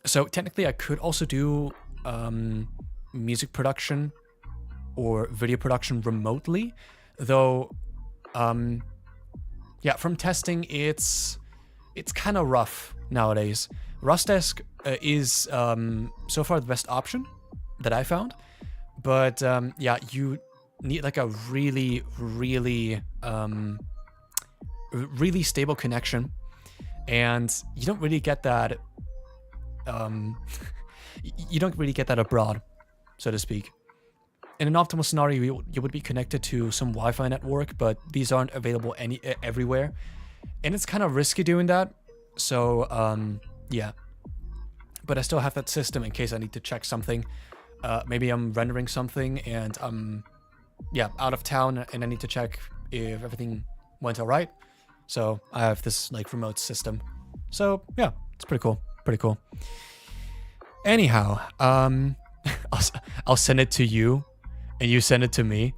So technically I could also do music production or video production remotely, though yeah, from testing it's kind of rough nowadays. Rustdesk is so far the best option that I found, but yeah, you need like a really stable connection, and you don't really get that abroad, so to speak. In an optimal scenario, you would be connected to some Wi-Fi network, but these aren't available everywhere, and it's kind of risky doing that. So yeah, but I still have that system in case I need to check something. Maybe I'm rendering something and I'm out of town and I need to check if everything went all right. So I have this like remote system. So yeah, it's pretty cool. Anyhow, I'll send it to you and you send it to me.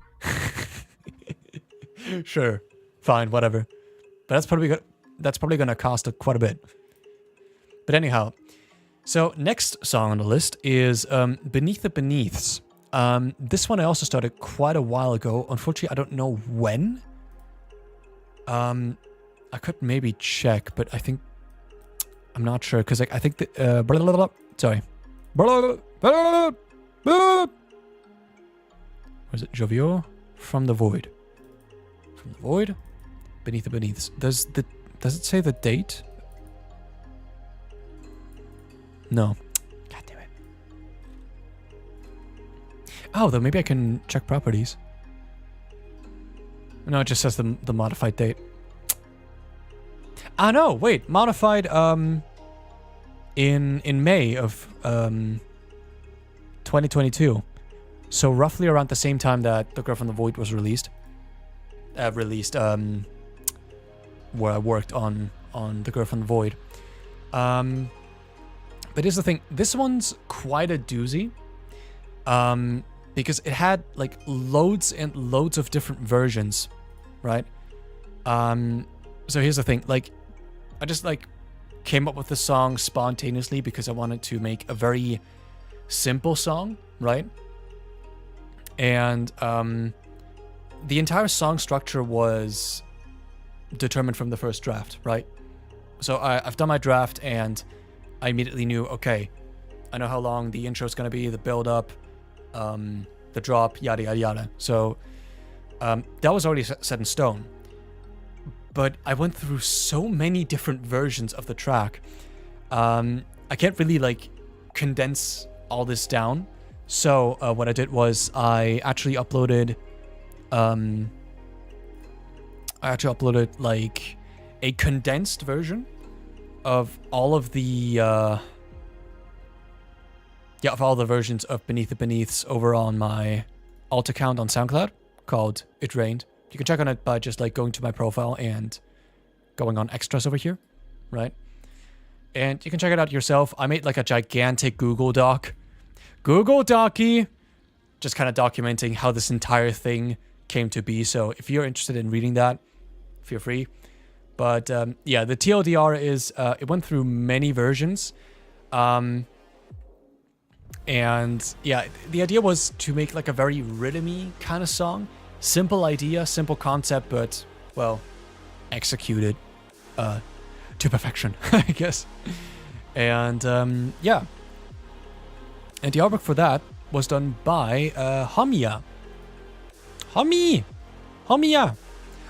Sure, fine, whatever. But that's probably gonna cost quite a bit. But anyhow, so next song on the list is Beneath the Beneaths. This one I also started quite a while ago. Unfortunately, I don't know when. I could maybe check, but I'm not sure, because I think the sorry. What is it? Jovial? From the Void. From the Void? Beneath the Beneaths. Does it say the date? No. God damn it. Oh, though maybe I can check properties. No, it just says the modified date. Ah, no, wait. Modified in May of 2022. So roughly around the same time that The Girl from the Void was released. Where I worked on The Girl from the Void. But here's the thing. This one's quite a doozy. Because it had like loads and loads of different versions, right? So here's the thing. Like, I just like came up with the song spontaneously because I wanted to make a very simple song, right? And the entire song structure was determined from the first draft, right? So I've done my draft and I immediately knew, okay, I know how long the intro is going to be, the build up, the drop, yada, yada, yada. So that was already set in stone. But I went through so many different versions of the track. I can't really like condense all this down. So what I did was I actually uploaded I actually uploaded like a condensed version of all of the of all the versions of Beneath the Beneaths over on my alt account on SoundCloud called It Rained. You can check on it by just like going to my profile and going on extras over here, right? And you can check it out yourself. I made like a gigantic Google Doc. Google Docy! Just kind of documenting how this entire thing came to be. So if you're interested in reading that, feel free. But yeah, the TLDR is, it went through many versions. And yeah, the idea was to make like a very rhythmy kind of song. Simple idea, simple concept, but, well, executed to perfection, I guess. And yeah. And the artwork for that was done by Hamiya. Hamiya!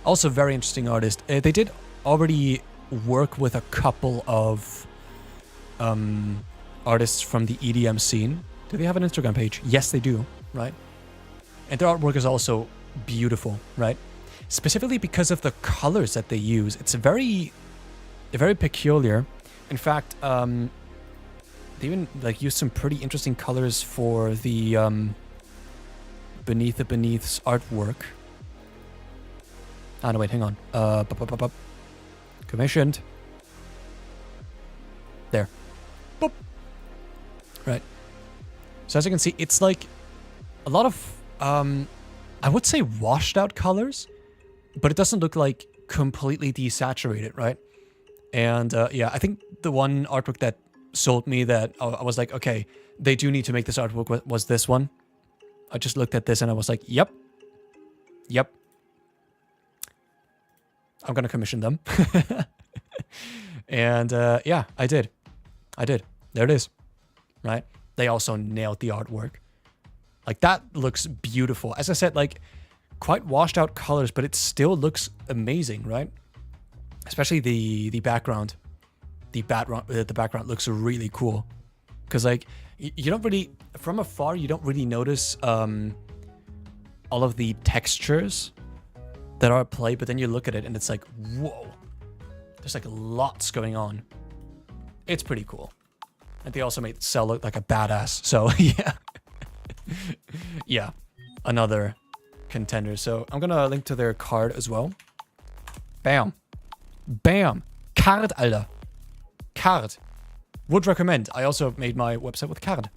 Also very interesting artist. They did already work with a couple of artists from the EDM scene. Do they have an Instagram page? Yes, they do, right? And their artwork is also beautiful, right? Specifically because of the colors that they use. It's very peculiar. In fact, they even like use some pretty interesting colors for the Beneath the Beneath's artwork. Ah, no, wait, hang on. Commissioned. There. Boop. Right. So as you can see, it's like a lot of, I would say washed out colors, but it doesn't look like completely desaturated, right? And yeah, I think the one artwork that sold me that I was like, okay, they do need to make this artwork was this one. I just looked at this and I was like, yep. I'm gonna commission them. And yeah, I did. There it is, right? They also nailed the artwork. Like that looks beautiful. As I said, like quite washed out colors, but it still looks amazing, right? Especially the background. The background looks really cool. Because like, you don't really, from afar, you don't really notice all of the textures that are at play, but then you look at it and it's like, whoa. There's like lots going on. It's pretty cool. And they also made Cell look like a badass. So yeah. Yeah. Another contender. So I'm gonna link to their card as well. Bam. Card, Alter. Card. Would recommend. I also made my website with Card.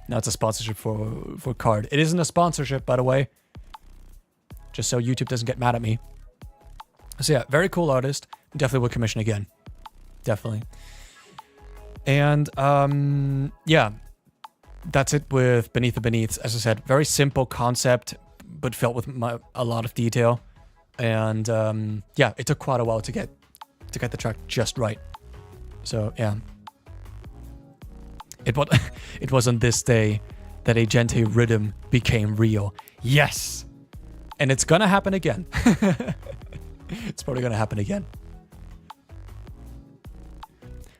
Now it's a sponsorship for Card. It isn't a sponsorship, by the way. Just so YouTube doesn't get mad at me. So yeah, very cool artist. Definitely would commission again. Definitely. And yeah, that's it with Beneath the Beneaths. As I said, very simple concept, but filled with a lot of detail. And yeah, it took quite a while to get the track just right. So yeah, it was on this day that a Gente rhythm became real. Yes, and it's gonna happen again. It's probably gonna happen again.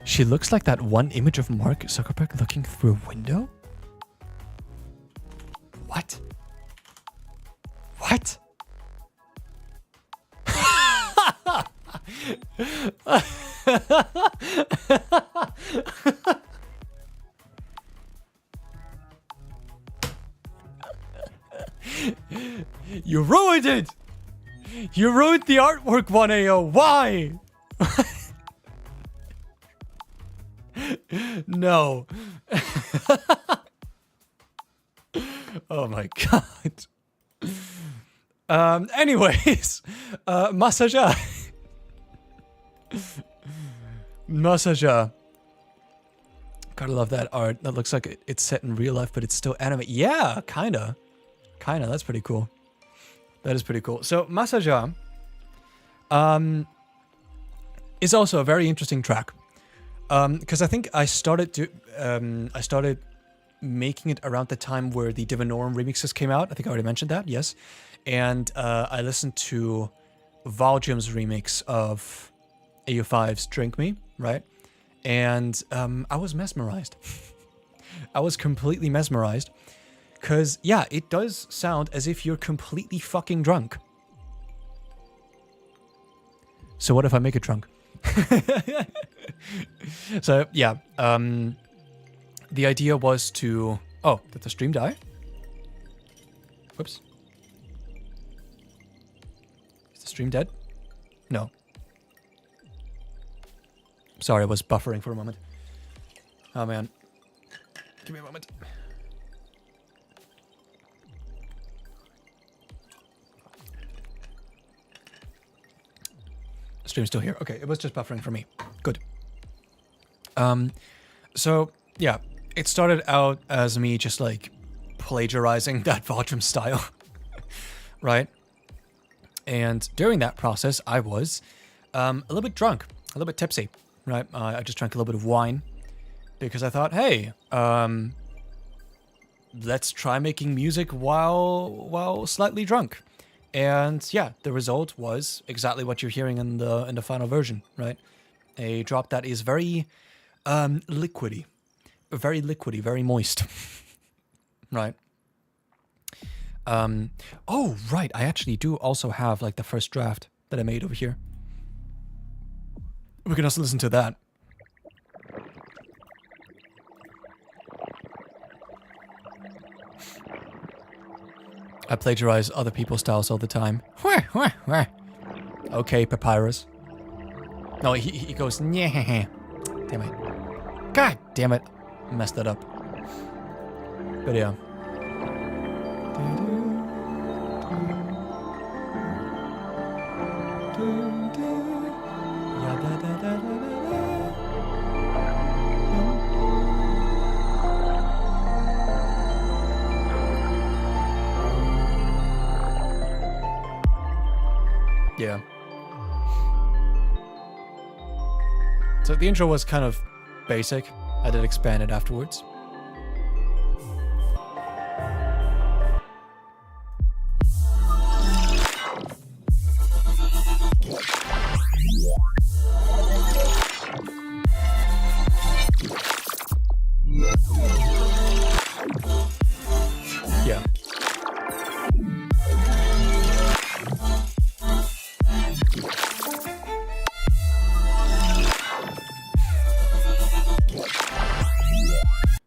She looks like that one image of Mark Zuckerberg looking through a window. What? What? You ruined it! You ruined the artwork, 1AO. Why? No. Oh my god. Anyways, Masaja. Masaja. Gotta love that art. That looks like it's set in real life, but it's still anime. Yeah, kinda. That's pretty cool. That is pretty cool. So Masaja is also a very interesting track. Because I think I started making it around the time where the Divinorum remixes came out. I think I already mentioned that, yes. And I listened to Valjum's remix of AU5's Drink Me, right? And I was mesmerized. I was completely mesmerized. Because, yeah, it does sound as if you're completely fucking drunk. So what if I make it drunk? So yeah, the idea was to... Oh, did the stream die? Whoops. Is the stream dead? No. Sorry, I was buffering for a moment. Oh man. Give me a moment. Stream's still here. Okay, it was just buffering for me. Good. So yeah, it started out as me just like plagiarizing that Vajram style, right? And during that process, I was a little bit drunk, a little bit tipsy, right? I just drank a little bit of wine because I thought, hey, let's try making music while slightly drunk. And yeah, the result was exactly what you're hearing in the final version, right? A drop that is very liquidy, very moist, right? Oh, right, I actually do also have like the first draft that I made over here. We can also listen to that. I plagiarize other people's styles all the time. Okay, Papyrus. No, he goes, yeah. Damn it. God damn it. Messed that up. But yeah. Yeah. So the intro was kind of basic. I did expand it afterwards. Yeah.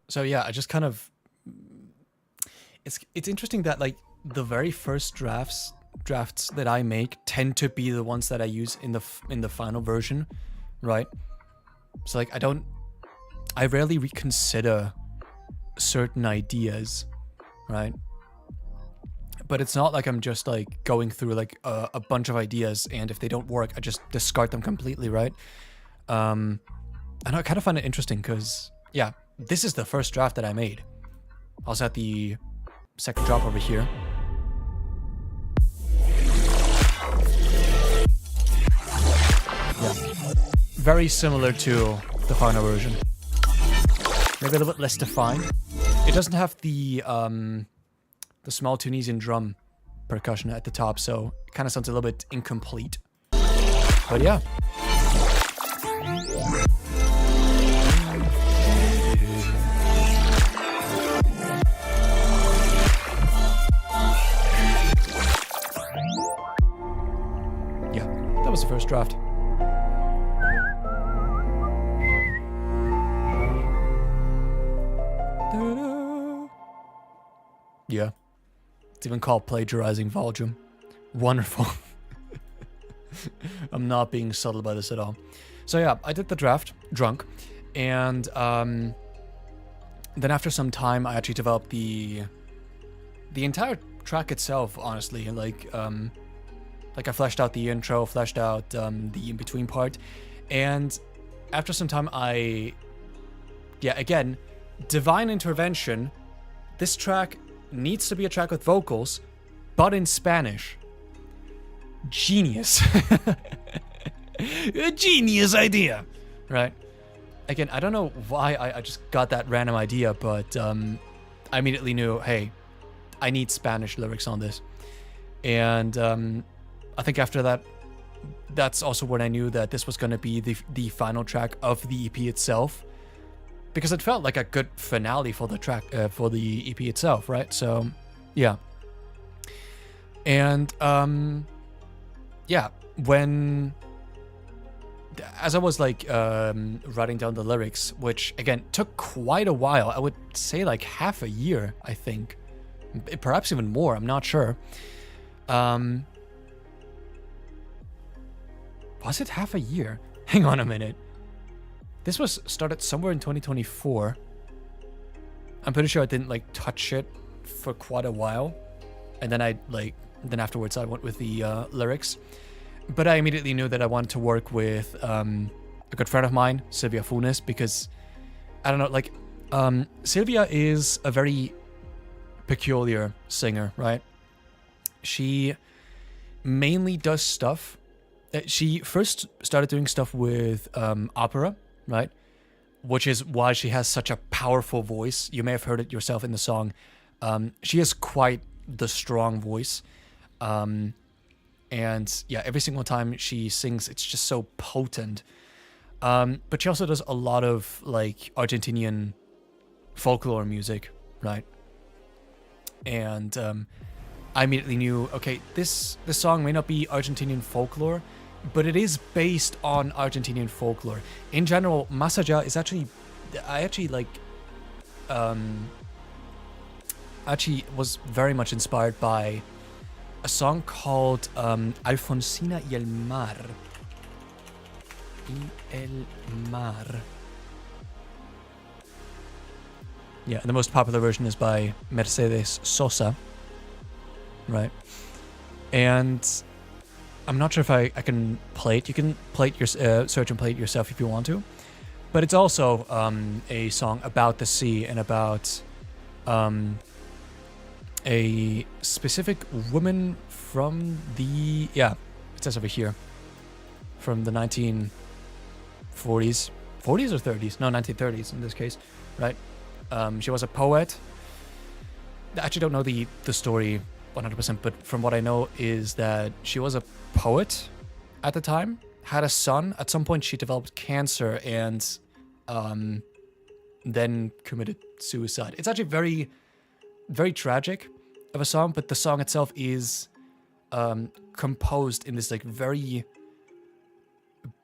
So yeah, I just kind of... It's interesting that like the very first drafts that I make tend to be the ones that I use in the final version, right? So like I rarely reconsider certain ideas, right? But it's not like I'm just like going through like a bunch of ideas, and if they don't work, I just discard them completely, right? And I kind of find it interesting because, yeah, this is the first draft that I made. I was at the second drop over here. Yeah. Very similar to the final version. Maybe a little bit less defined. It doesn't have the small Tunisian drum percussion at the top, so it kind of sounds a little bit incomplete. But yeah. Yeah, that was the first draft. Yeah. It's even called plagiarizing Vajram. Wonderful. I'm not being subtle by this at all. So yeah, I did the draft, drunk, and then after some time, I actually developed the entire track itself, honestly. Like I fleshed out the intro, fleshed out the in-between part, and after some time, again, divine intervention. This track needs to be a track with vocals, but in Spanish. Genius. A genius idea, right? Again, I don't know why I just got that random idea, but I immediately knew, hey, I need Spanish lyrics on this. And I think after that, that's also when I knew that this was going to be the final track of the EP itself. Because it felt like a good finale for the track, for the EP itself, right? So, yeah. And, yeah, when as I was like writing down the lyrics, which again took quite a while. I would say like half a year, I think, perhaps even more. I'm not sure. Was it half a year? Hang on a minute. This was started somewhere in 2024. I'm pretty sure I didn't like touch it for quite a while, and then then afterwards I went with the lyrics. But I immediately knew that I wanted to work with a good friend of mine, Sylvia Funes, because I don't know, like Sylvia is a very peculiar singer, right? She mainly does stuff. She first started doing stuff with opera, right? Which is why she has such a powerful voice. You may have heard it yourself in the song. She has quite the strong voice. And yeah, every single time she sings, it's just so potent. But she also does a lot of like Argentinian folklore music, right? And I immediately knew, okay, this song may not be Argentinian folklore, but it is based on Argentinian folklore. In general, Masaja is actually was very much inspired by a song called Alfonsina y el Mar. Y el Mar. Yeah, the most popular version is by Mercedes Sosa. Right. And I'm not sure if I can play it. You can play it search and play it yourself if you want to. But it's also a song about the sea and about a specific woman from the, it says over here, from the 1940s. 40s or 30s? No, 1930s in this case, right? She was a poet. I actually don't know the story 100%, but from what I know is that she was a poet at the time, had a son. At some point she developed cancer and then committed suicide. It's actually very, very tragic of a song, but the song itself is composed in this like very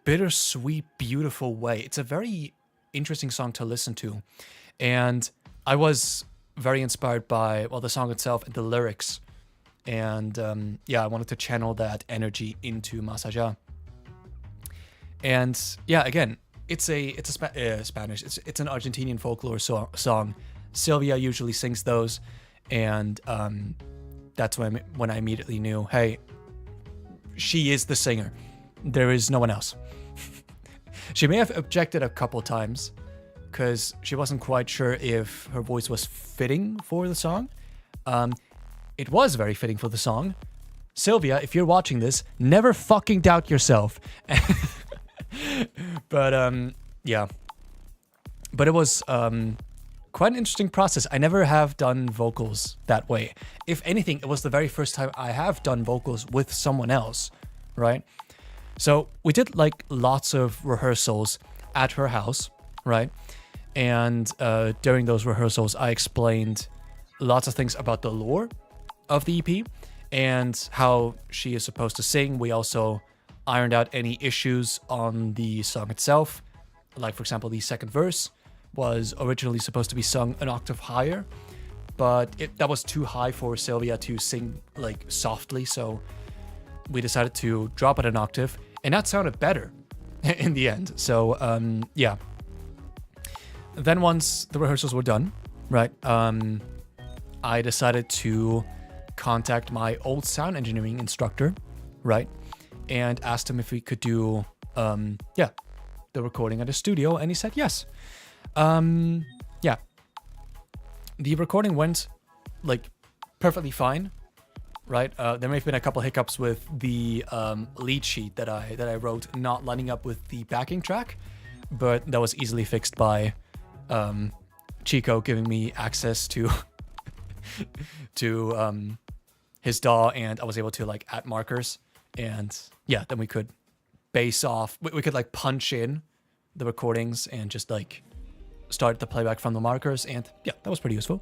bittersweet, beautiful way. It's a very interesting song to listen to. And I was very inspired by, well, the song itself and the lyrics. And I wanted to channel that energy into Masaja. And yeah, again, it's Spanish. It's an Argentinian folklore song. Sylvia usually sings those, and that's when I immediately knew, hey, she is the singer. There is no one else. She may have objected a couple times because she wasn't quite sure if her voice was fitting for the song. It was very fitting for the song. Sylvia, if you're watching this, never fucking doubt yourself. But yeah. But it was quite an interesting process. I never have done vocals that way. If anything, it was the very first time I have done vocals with someone else, right? So we did like lots of rehearsals at her house, right? And during those rehearsals, I explained lots of things about the lore of the EP and how she is supposed to sing. We also ironed out any issues on the song itself. Like, for example, the second verse was originally supposed to be sung an octave higher, but that was too high for Sylvia to sing like softly, so we decided to drop it an octave, and that sounded better in the end. So yeah. Then once the rehearsals were done, right, I decided to contact my old sound engineering instructor, right, and asked him if we could do the recording at a studio, and he said yes. Yeah, the recording went like perfectly fine, right? There may have been a couple hiccups with the lead sheet that I wrote not lining up with the backing track, but that was easily fixed by Chico giving me access to to his DAW, and I was able to like add markers, and yeah, then we could base off. We could like punch in the recordings and just like start the playback from the markers, and yeah, that was pretty useful.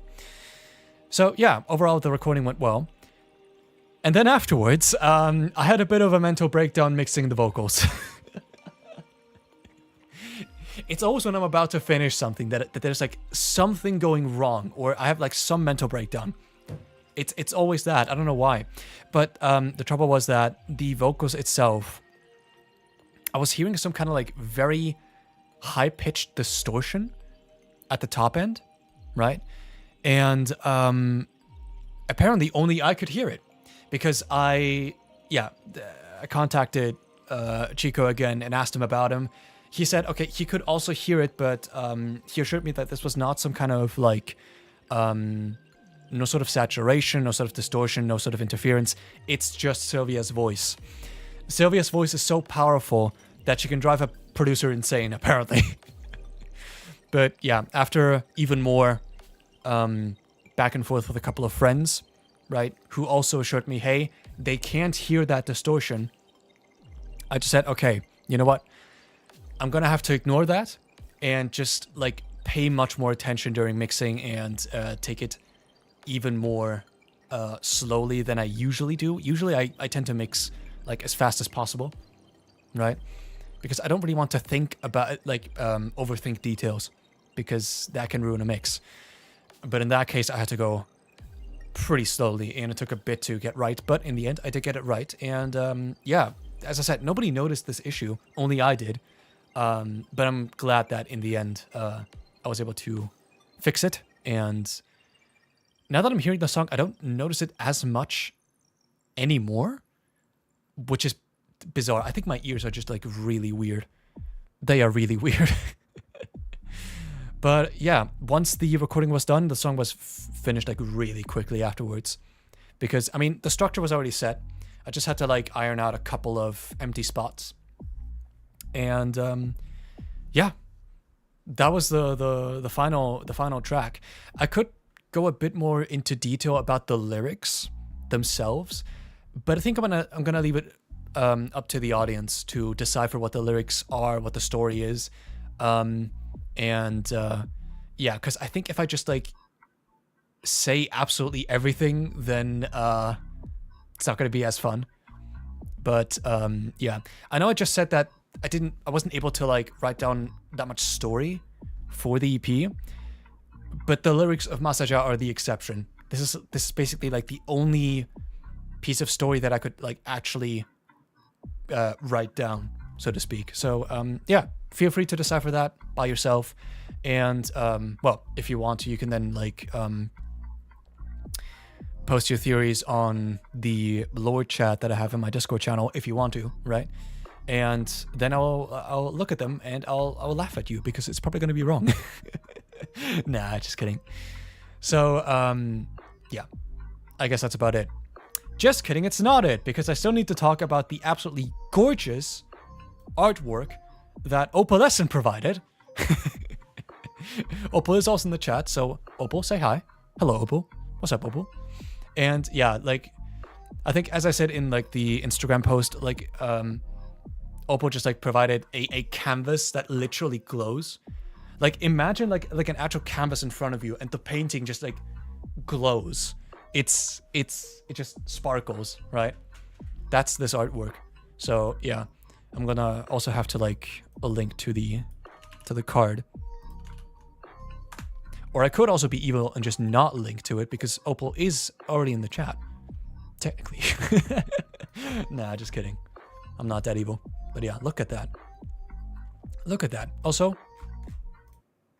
So yeah, overall the recording went well. And then afterwards, I had a bit of a mental breakdown mixing the vocals. It's always when I'm about to finish something that there's like something going wrong, or I have like some mental breakdown. It's always that. I don't know why. But the trouble was that the vocals itself, I was hearing some kind of like very high-pitched distortion at the top end, right? And apparently only I could hear it, because I contacted Chico again and asked him about him. He said, okay, he could also hear it, but he assured me that this was not some kind of like, no sort of saturation, no sort of distortion, no sort of interference. It's just Sylvia's voice. Sylvia's voice is so powerful that she can drive a producer insane, apparently. But yeah, after even more back and forth with a couple of friends, right, who also assured me, hey, they can't hear that distortion, I just said, okay, you know what? I'm gonna have to ignore that and just like pay much more attention during mixing and take it even more slowly than I usually do. Usually I tend to mix like as fast as possible, right? Because I don't really want to think about it, like overthink details, because that can ruin a mix. But in that case, I had to go pretty slowly, and it took a bit to get right. But in the end, I did get it right. And yeah, as I said, nobody noticed this issue. Only I did. But I'm glad that in the end, I was able to fix it. And now that I'm hearing the song, I don't notice it as much anymore, which is bizarre. I think my ears are just like really weird. They are really weird. But yeah, once the recording was done, the song was finished like really quickly afterwards. Because, I mean, the structure was already set. I just had to like iron out a couple of empty spots. And yeah, that was the final track. I could go a bit more into detail about the lyrics themselves, but I think I'm gonna leave it up to the audience to decipher what the lyrics are, what the story is. Yeah, because I think if I just like say absolutely everything, then it's not gonna be as fun. But yeah, I know I just said that I wasn't able to like write down that much story for the EP, but the lyrics of Masaja are the exception. This is basically like the only piece of story that I could like actually write down, so to speak. So yeah, feel free to decipher that by yourself. And well, if you want to, you can then like post your theories on the Lord chat that I have in my Discord channel if you want to, right? And then I'll look at them and I'll laugh at you because it's probably going to be wrong. Nah, just kidding. So yeah, I guess that's about it. Just kidding, it's not it, because I still need to talk about the absolutely gorgeous artwork that Opalescent provided. Opal is also in the chat, so Opal, say hi. Hello, Opal. What's up, Opal? And yeah, like, I think as I said in like the Instagram post, like Opal just like provided a canvas that literally glows. Like imagine like an actual canvas in front of you and the painting just like glows. It just sparkles, right? That's this artwork. So yeah, I'm gonna also have to like a link to the card. Or I could also be evil and just not link to it because Opal is already in the chat. Technically. Nah, just kidding. I'm not that evil. But yeah, look at that. Look at that. Also,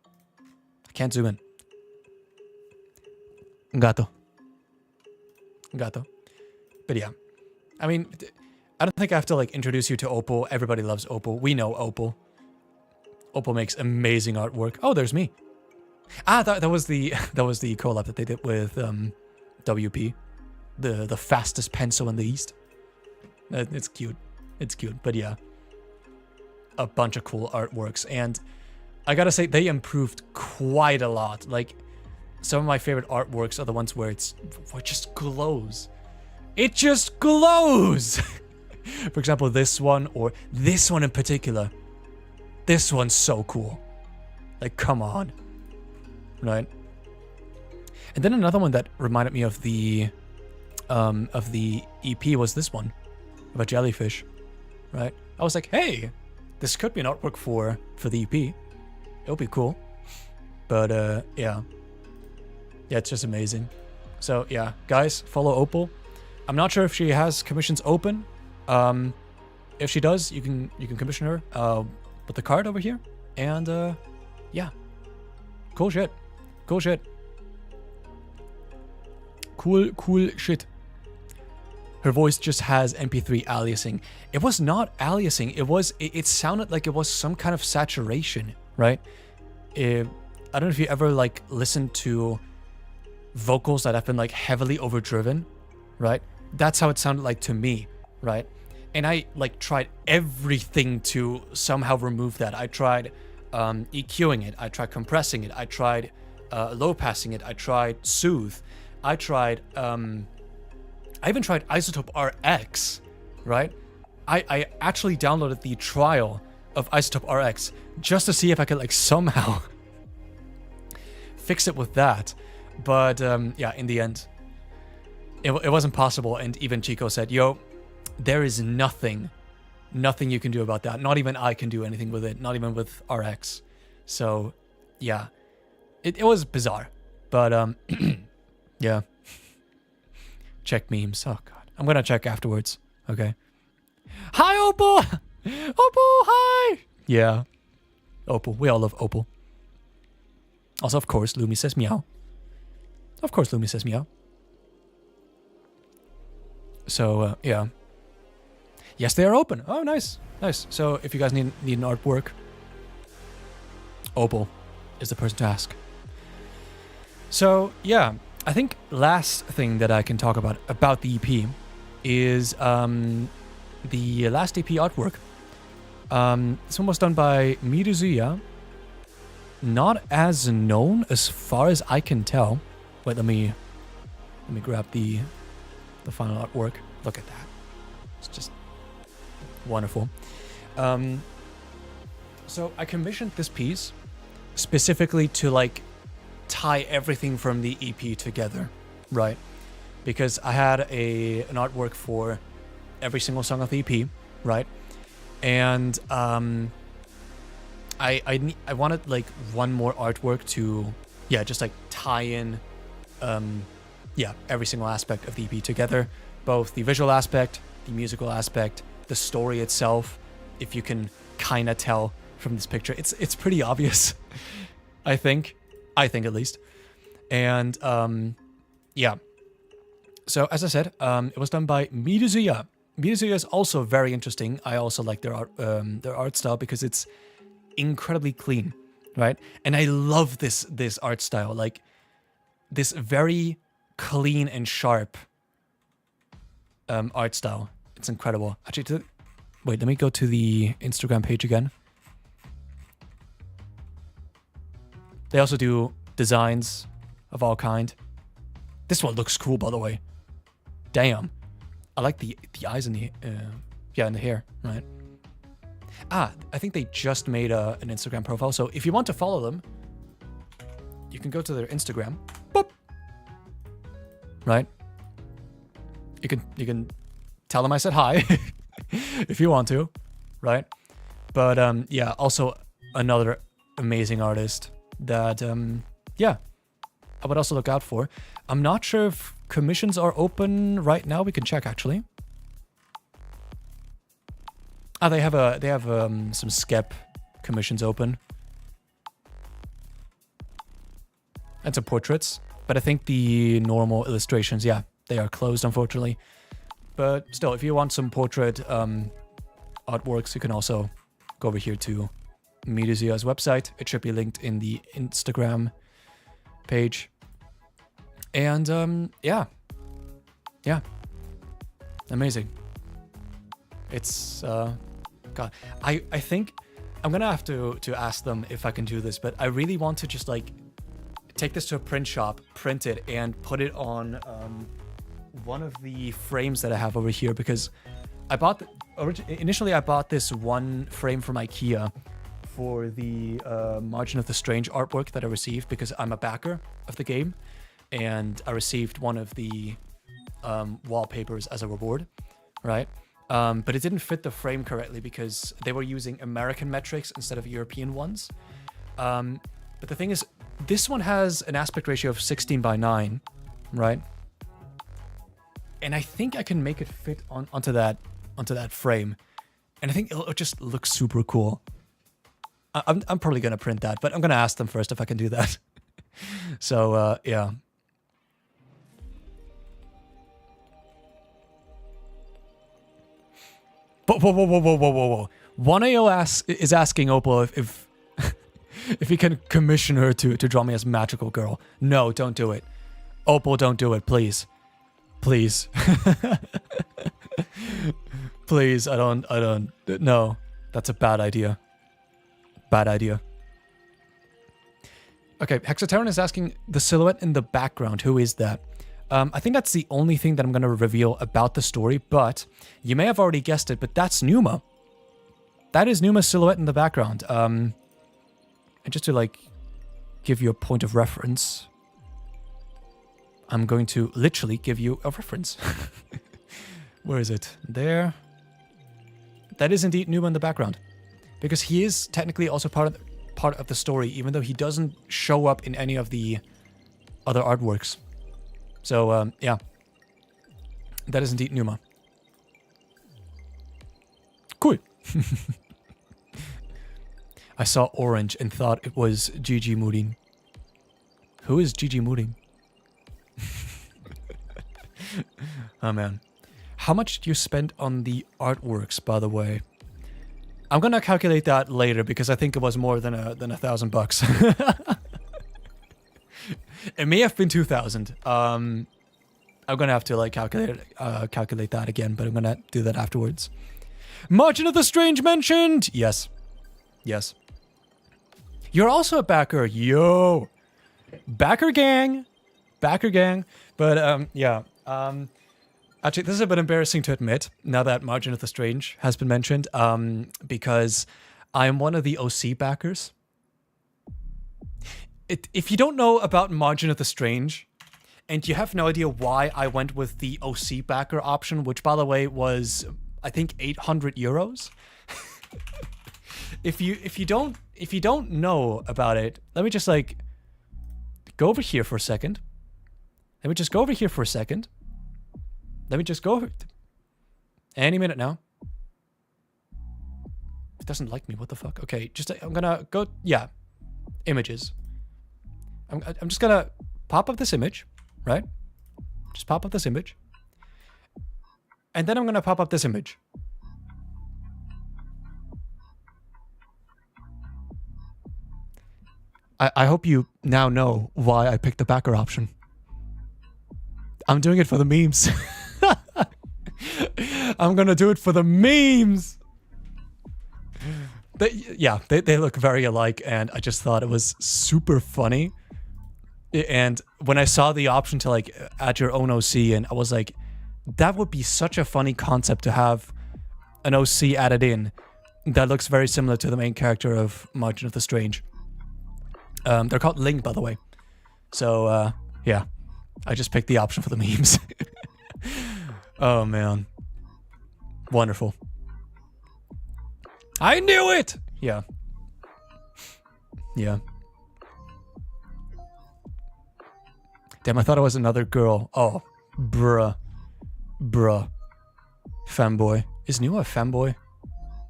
I can't zoom in. Gato. But yeah, I mean, I don't think I have to like introduce you to Opal. Everybody loves Opal. We know Opal. Opal makes amazing artwork. Oh, there's me. Ah, that was the collab that they did with WP, the fastest pencil in the East. It's cute. It's cute. But yeah, a bunch of cool artworks, and I gotta say they improved quite a lot. Like, some of my favorite artworks are the ones where it just glows. It just glows! For example, this one, or this one in particular. This one's so cool. Like, come on. Right? And then another one that reminded me of the EP was this one. Of a jellyfish. Right? I was like, hey, this could be an artwork for the EP. It'll be cool. But yeah. Yeah, it's just amazing. So yeah, guys, follow Opal. I'm not sure if she has commissions open. If she does, you can commission her with the card over here. And yeah. Cool shit. Cool shit. Cool shit. Her voice just has MP3 aliasing. It was not aliasing. It sounded like it was some kind of saturation, right? I don't know if you ever like listened to vocals that have been like heavily overdriven, right? That's how it sounded like to me, right? And I like tried everything to somehow remove that. I tried EQing it. I tried compressing it. I tried low passing it. I tried soothe. I even tried Isotope RX, right? I actually downloaded the trial of Isotope RX just to see if I could like somehow fix it with that. But yeah, in the end, it wasn't possible. And even Chico said, yo, there is nothing you can do about that. Not even I can do anything with it. Not even with RX. So yeah, it was bizarre. But yeah. Check memes. Oh god. I'm gonna check afterwards. Okay. Hi, Opal! Opal, hi! Yeah. Opal. We all love Opal. Also, of course, Lumi says meow. Of course, Lumi says meow. So, yeah. Yes, they are open. Oh, nice. Nice. So, if you guys need an artwork, Opal is the person to ask. So, yeah. I think last thing that I can talk about the EP is the last EP artwork. This one was done by Miruzuya. Not as known as far as I can tell. Wait, let me grab the final artwork. Look at that. It's just wonderful. So I commissioned this piece specifically to like tie everything from the EP together, right? Because I had an artwork for every single song of the EP, right? And I wanted like one more artwork to just like tie in every single aspect of the EP together, both the visual aspect, the musical aspect, the story itself. If you can kind of tell from this picture, it's pretty obvious. I think at least. And so as I said, it was done by Miruzuya. Miruzuya is also very interesting. I also like their art style because it's incredibly clean, right? And I love this art style, like this very clean and sharp art style. It's incredible. Actually, wait, let me go to the Instagram page again. They also do designs of all kind. This one looks cool, by the way. Damn. I like the eyes and the hair, right? I think they just made an Instagram profile. So if you want to follow them, you can go to their Instagram. Boop. Right? You can tell them I said hi if you want to, right? But also another amazing artist that I would also look out for. I'm not sure if commissions are open right now. We can check actually. They have some Skep commissions open. And some portraits. But I think the normal illustrations, they are closed unfortunately. But still, if you want some portrait artworks, you can also go over here to Miruzuya's website. It should be linked in the Instagram page. And amazing. It's God, I think I'm gonna have to ask them if I can do this, but I really want to just like take this to a print shop, print it, and put it on one of the frames that I have over here, because I bought initially I bought this one frame from IKEA for the Margin of the Strange artwork that I received because I'm a backer of the game, and I received one of the wallpapers as a reward, right? But it didn't fit the frame correctly because they were using American metrics instead of European ones. But the thing is, this one has an aspect ratio of 16:9, right? And I think I can make it fit onto that frame. And I think it'll just look super cool. I'm probably going to print that, but I'm going to ask them first if I can do that. So, yeah. But whoa. 1AO is asking Opal if if he can commission her to draw me as magical girl. No, don't do it. Opal, don't do it, please. Please. Please, I don't. No, that's a bad idea. Bad idea. Okay, Hexateran is asking the silhouette in the background. Who is that? I think that's the only thing that I'm going to reveal about the story, but you may have already guessed it, but that's Numa. That is Numa's silhouette in the background. And just to, like, give you a point of reference, I'm going to literally give you a reference. Where is it? There. That is indeed Numa in the background. Because he is technically also part of the story, even though he doesn't show up in any of the other artworks. So, yeah. That is indeed Numa. Cool. I saw orange and thought it was Gigi Murin. Who is Gigi Murin? Oh, man. How much did you spend on the artworks, by the way? I'm gonna calculate that later because I think it was more than $1,000. It may have been 2,000. I'm gonna have to like calculate that again, but I'm gonna do that afterwards. Margin of the Strange mentioned. Yes. You're also a backer, yo. Backer gang. But yeah. Actually, this is a bit embarrassing to admit, now that Margin of the Strange has been mentioned, because I'm one of the OC backers. If you don't know about Margin of the Strange, and you have no idea why I went with the OC backer option, which, by the way, was, I think, 800 euros. If you don't know about it, let me just, like, go over here for a second. Let me just go any minute now. It doesn't like me. What the fuck? Okay, I'm gonna go. Yeah, images. I'm just gonna pop up this image, right? Just pop up this image, and then I'm gonna pop up this image. I hope you now know why I picked the backer option. I'm doing it for the memes. I'm gonna do it for the memes. They look very alike, and I just thought it was super funny. And when I saw the option to like add your own OC, and I was like, that would be such a funny concept to have an OC added in that looks very similar to the main character of Margin of the Strange. They're called Link, by the way. So yeah. I just picked the option for the memes. Oh, man. Wonderful. I knew it! Yeah. Damn, I thought it was another girl. Oh, bruh. Femboy. Is Numa a femboy?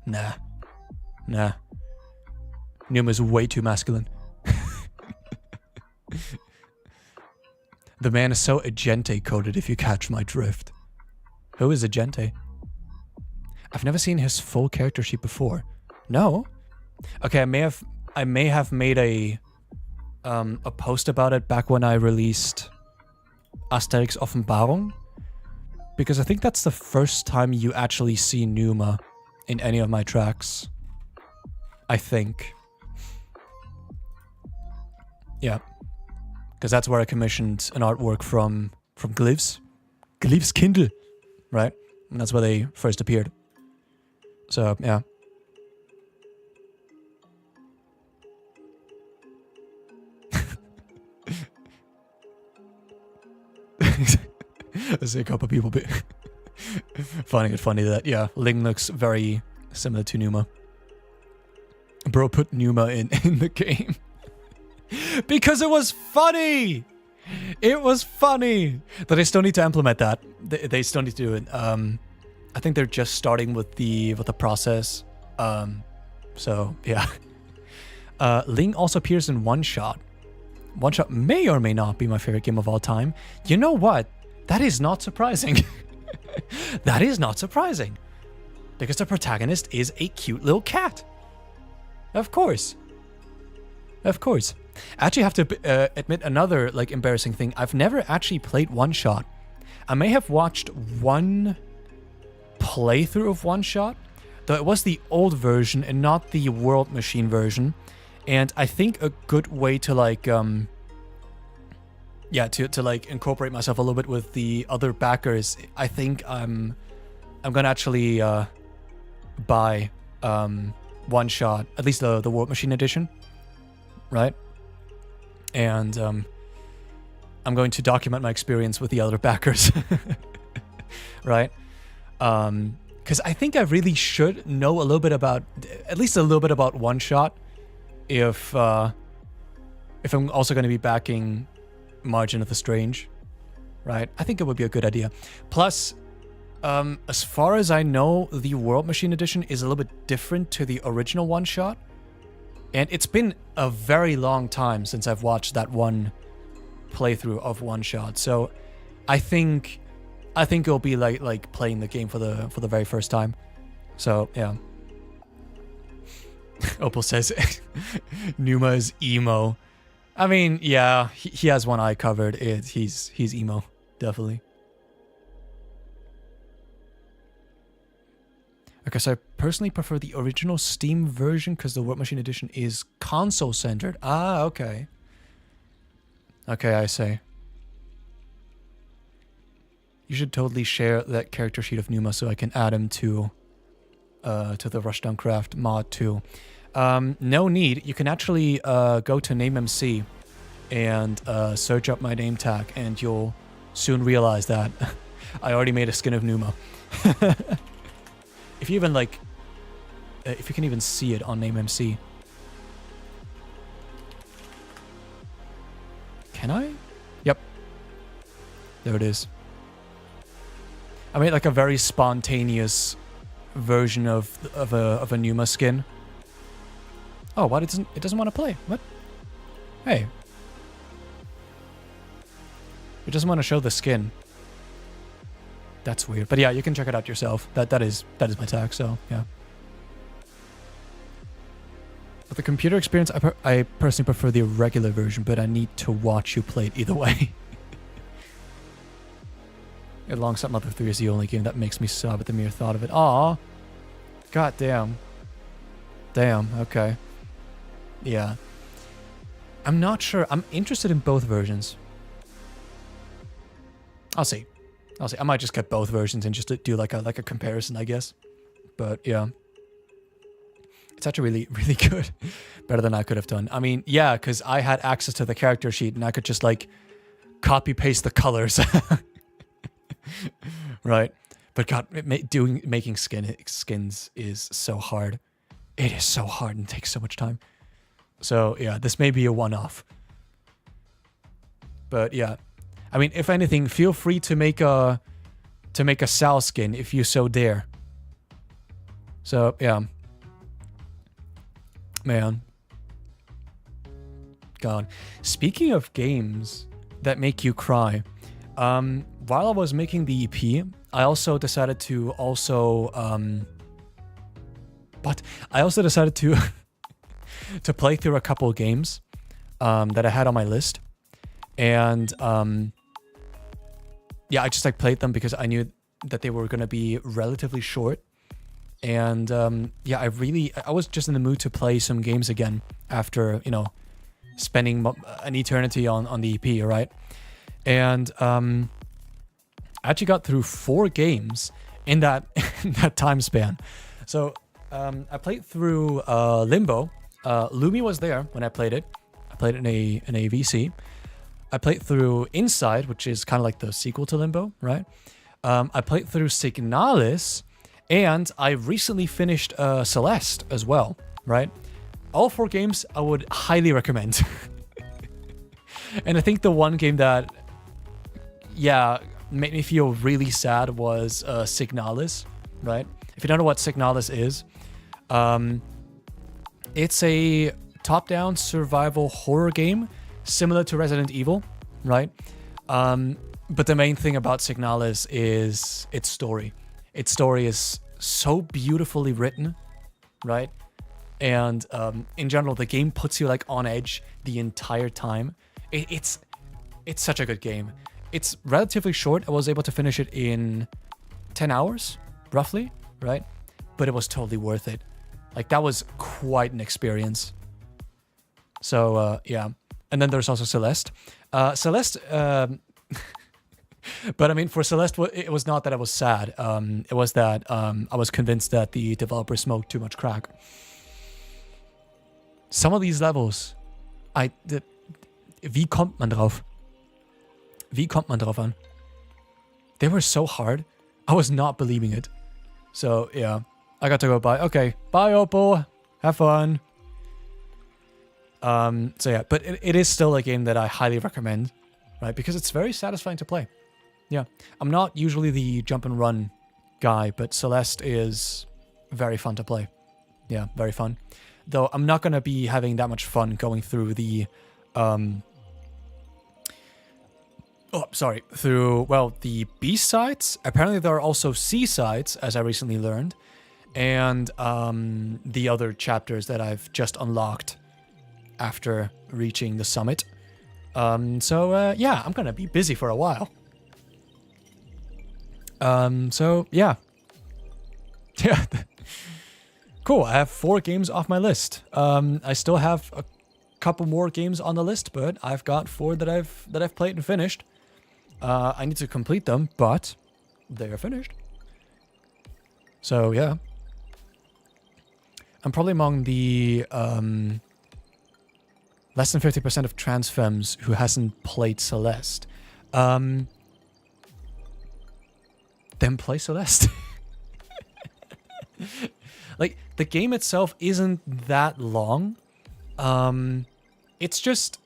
Nah. Numa's way too masculine. The man is so agente coded, if you catch my drift. Who is agente? I've never seen his full character sheet before. No? Okay, I may have made a post about it back when I released Asterix Offenbarung, because I think that's the first time you actually see Numa in any of my tracks. I think. Yeah. Because that's where I commissioned an artwork from Glyphs Kindle, right? And that's where they first appeared. So, yeah. I see a couple of people finding it funny that, yeah, Ling looks very similar to Numa. Bro put Numa in the game. Because it was funny! It was funny! But they still need to implement that. They still need to do it. I think they're just starting with the process. So, yeah. Ling also appears in One Shot. One Shot may or may not be my favorite game of all time. You know what? That is not surprising. That is not surprising. Because the protagonist is a cute little cat. Of course. Of course. I actually have to admit another like embarrassing thing. I've never actually played One Shot. I may have watched one playthrough of One Shot, though it was the old version and not the World Machine version. And I think a good way to like to like incorporate myself a little bit with the other backers, I think I'm gonna actually buy One Shot, at least the World Machine edition, right? And I'm going to document my experience with the other backers, right? Because I think I really should know a little bit about, at least a little bit about One Shot, if I'm also going to be backing Margin of the Strange, right? I think it would be a good idea. Plus, as far as I know, the World Machine edition is a little bit different to the original One Shot. And it's been a very long time since I've watched that one playthrough of One Shot. So I think it'll be like playing the game for the very first time. So yeah. Opal says Numa is emo. I mean, yeah, he has one eye covered. He's emo, definitely. Okay, so I personally prefer the original Steam version because the World Machine edition is console-centered. Ah, okay. Okay, I say. You should totally share that character sheet of Numa so I can add him to the Rushdown Craft mod too. No need. You can actually go to NameMC and search up my name tag, and you'll soon realize that I already made a skin of Numa. If you even like, if you can even see it on NameMC. Can I? Yep. There it is. I made like a very spontaneous version of a Numa skin. Oh, what? It doesn't want to play. What? Hey. It doesn't want to show the skin. That's weird. But yeah, you can check it out yourself. That is my tag, so yeah. For the computer experience, I personally prefer the regular version, but I need to watch you play it either way. Alongside Mother 3 is the only game that makes me sob at the mere thought of it. Aw. God damn. Damn, okay. Yeah. I'm not sure. I'm interested in both versions. I'll see. I might just get both versions and just do like a comparison, I guess. But yeah. It's actually really, really good. Better than I could have done. I mean, yeah, because I had access to the character sheet and I could just like copy paste the colors. Right? But God, making skins is so hard. It is so hard and takes so much time. So yeah, this may be a one-off. But yeah. I mean, if anything, feel free to make a Sal skin if you so dare. So yeah. Man. God. Speaking of games that make you cry, while I was making the EP, I also decided to to play through a couple of games that I had on my list. And yeah, I just like played them because I knew that they were going to be relatively short. And yeah, I was just in the mood to play some games again after, spending an eternity on the EP, right? And I actually got through 4 games in that time span. So I played through Limbo. Lumi was there when I played it. I played it in a VC. I played through Inside, which is kind of like the sequel to Limbo, right? I played through Signalis, and I recently finished Celeste as well, right? all 4 games I would highly recommend. And I think the one game that, yeah, made me feel really sad was Signalis, right? If you don't know what Signalis is, it's a top-down survival horror game similar to Resident Evil, right? But the main thing about Signalis is its story. Its story is so beautifully written, right? And in general, the game puts you like on edge the entire time. It's such a good game. It's relatively short. I was able to finish it in 10 hours, roughly, right? But it was totally worth it. Like, that was quite an experience. So, yeah. And then there's also Celeste. Celeste, but I mean, for Celeste, it was not that I was sad. It was that I was convinced that the developer smoked too much crack. Some of these levels, wie kommt man drauf? Wie kommt man drauf an? They were so hard. I was not believing it. So, yeah. I got to go bye. Okay. Bye, Opal. Have fun. So, yeah. But it is still a game that I highly recommend, right? Because it's very satisfying to play. Yeah. I'm not usually the jump and run guy, but Celeste is very fun to play. Yeah, very fun. Though I'm not going to be having that much fun going through the... through, well, the B-sides. Apparently there are also C-sides, as I recently learned. And the other chapters that I've just unlocked after reaching the summit. So, yeah, I'm gonna be busy for a while. So, yeah. Yeah. Cool, I have 4 games off my list. I still have a couple more games on the list, but I've got 4 that I've played and finished. I need to complete them, but they are finished. So, yeah. I'm probably among the less than 50% of trans femmes who hasn't played Celeste. Then play Celeste. Like, the game itself isn't that long. It's just...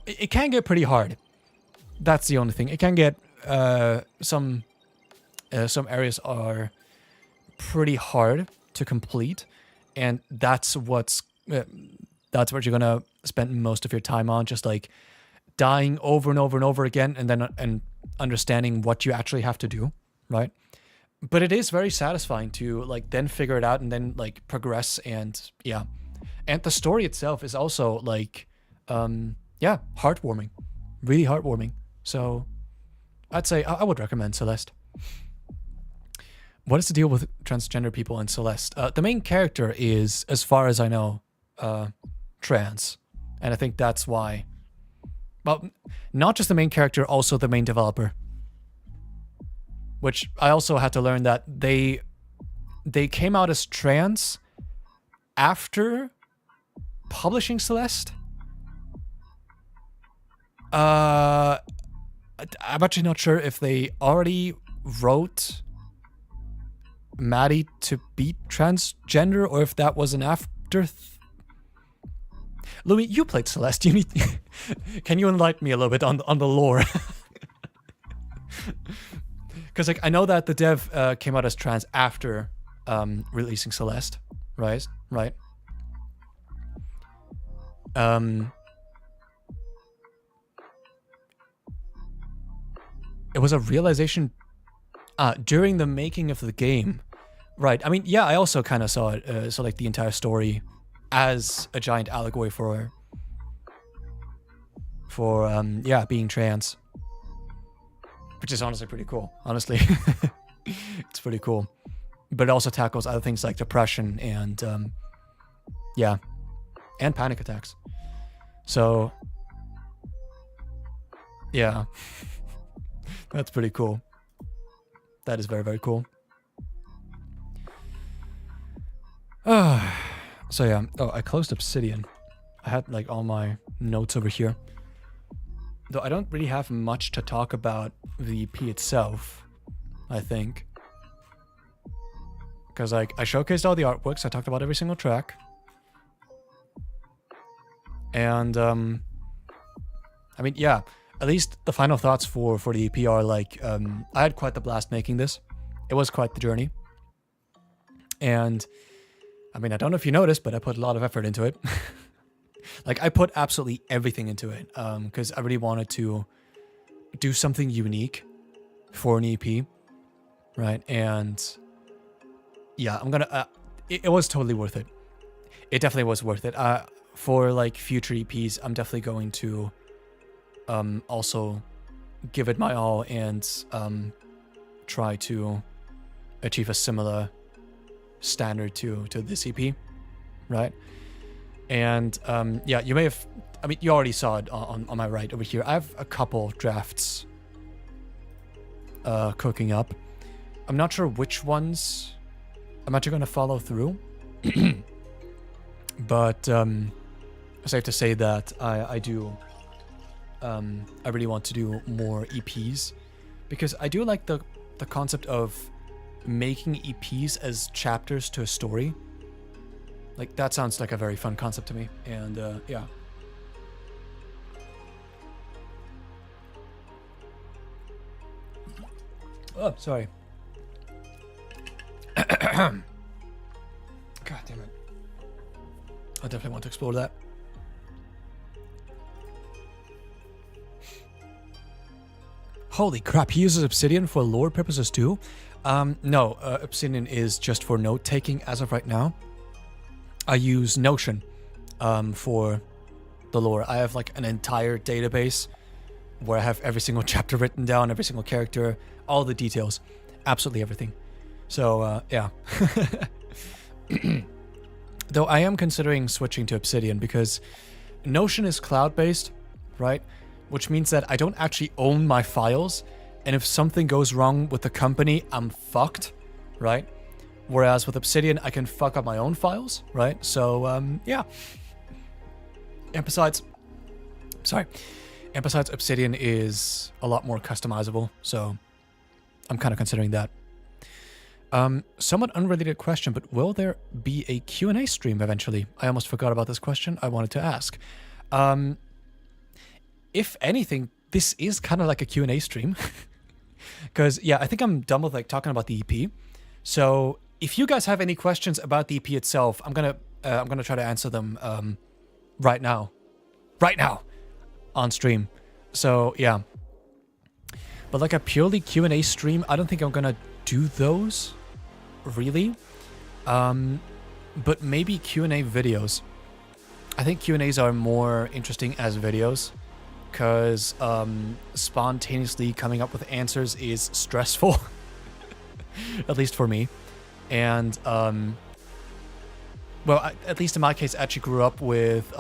It can get pretty hard. That's the only thing. It can get... some areas are pretty hard to complete. And that's what you're gonna spend most of your time on. Just, like, dying over and over and over again. And then understanding what you actually have to do. Right? But it is very satisfying to, like, then figure it out and then, like, progress and, yeah. And the story itself is also, like, yeah, heartwarming. Really heartwarming. So, I'd say I would recommend Celeste. What is the deal with transgender people in Celeste? The main character is, as far as I know, trans. And I think that's why. Well, not just the main character, also the main developer. Which I also had to learn that they came out as trans after publishing Celeste. I'm actually not sure if they already wrote Maddie to be transgender or if that was an after. Louis, you played Celeste. You need. Can you enlighten me a little bit on the lore? Because, like, I know that the dev came out as trans after releasing Celeste, right? Right. It was a realization during the making of the game, right? I mean, yeah, I also kind of saw it, so like the entire story as a giant allegory for yeah, being trans. Which is honestly pretty cool, honestly. It's pretty cool. But it also tackles other things like depression and, yeah, and panic attacks. So, yeah, that's pretty cool. That is very, very cool. So, yeah. Oh, I closed Obsidian. I had, like, all my notes over here. Though I don't really have much to talk about the EP itself, I think. Because, like, I showcased all the artworks, I talked about every single track. And I mean, yeah, at least the final thoughts for the EP are like, I had quite the blast making this. It was quite the journey. And I mean, I don't know if you noticed, but I put a lot of effort into it. Like, I put absolutely everything into it, because I really wanted to do something unique for an EP, right? And yeah, I'm gonna, it was totally worth it. It definitely was worth it. For like future EPs, I'm definitely going to also give it my all and try to achieve a similar standard to this EP, right? And yeah, you may have, I mean, you already saw it on my right over here. I have a couple drafts cooking up. I'm not sure which ones I'm actually going to follow through. But safe to say that I do, I really want to do more EPs, because I do like the concept of making EPs as chapters to a story. Like, that sounds like a very fun concept to me, and yeah. Oh, sorry. God damn it. I definitely want to explore that. Holy crap, he uses Obsidian for lore purposes too? No, Obsidian is just for note-taking as of right now. I use Notion for the lore. I have like an entire database where I have every single chapter written down, every single character, all the details, absolutely everything. So, yeah. Though I am considering switching to Obsidian because Notion is cloud-based, right? Which means that I don't actually own my files, and if something goes wrong with the company, I'm fucked, right? Whereas with Obsidian, I can fuck up my own files, right? So, yeah. And besides, Obsidian is a lot more customizable, so I'm kind of considering that. Somewhat unrelated question, but will there be a Q&A stream eventually? I almost forgot about this question I wanted to ask. If anything, this is kind of like a Q&A stream. Because, yeah, I think I'm done with, like, talking about the EP. So, if you guys have any questions about the EP itself, I'm gonna try to answer them right now. Right now! On stream. So, yeah. But, like, a purely Q&A stream, I don't think I'm gonna do those, really. But maybe Q&A videos. I think Q&As are more interesting as videos, because spontaneously coming up with answers is stressful, at least for me. And, well, at least in my case, I actually grew up with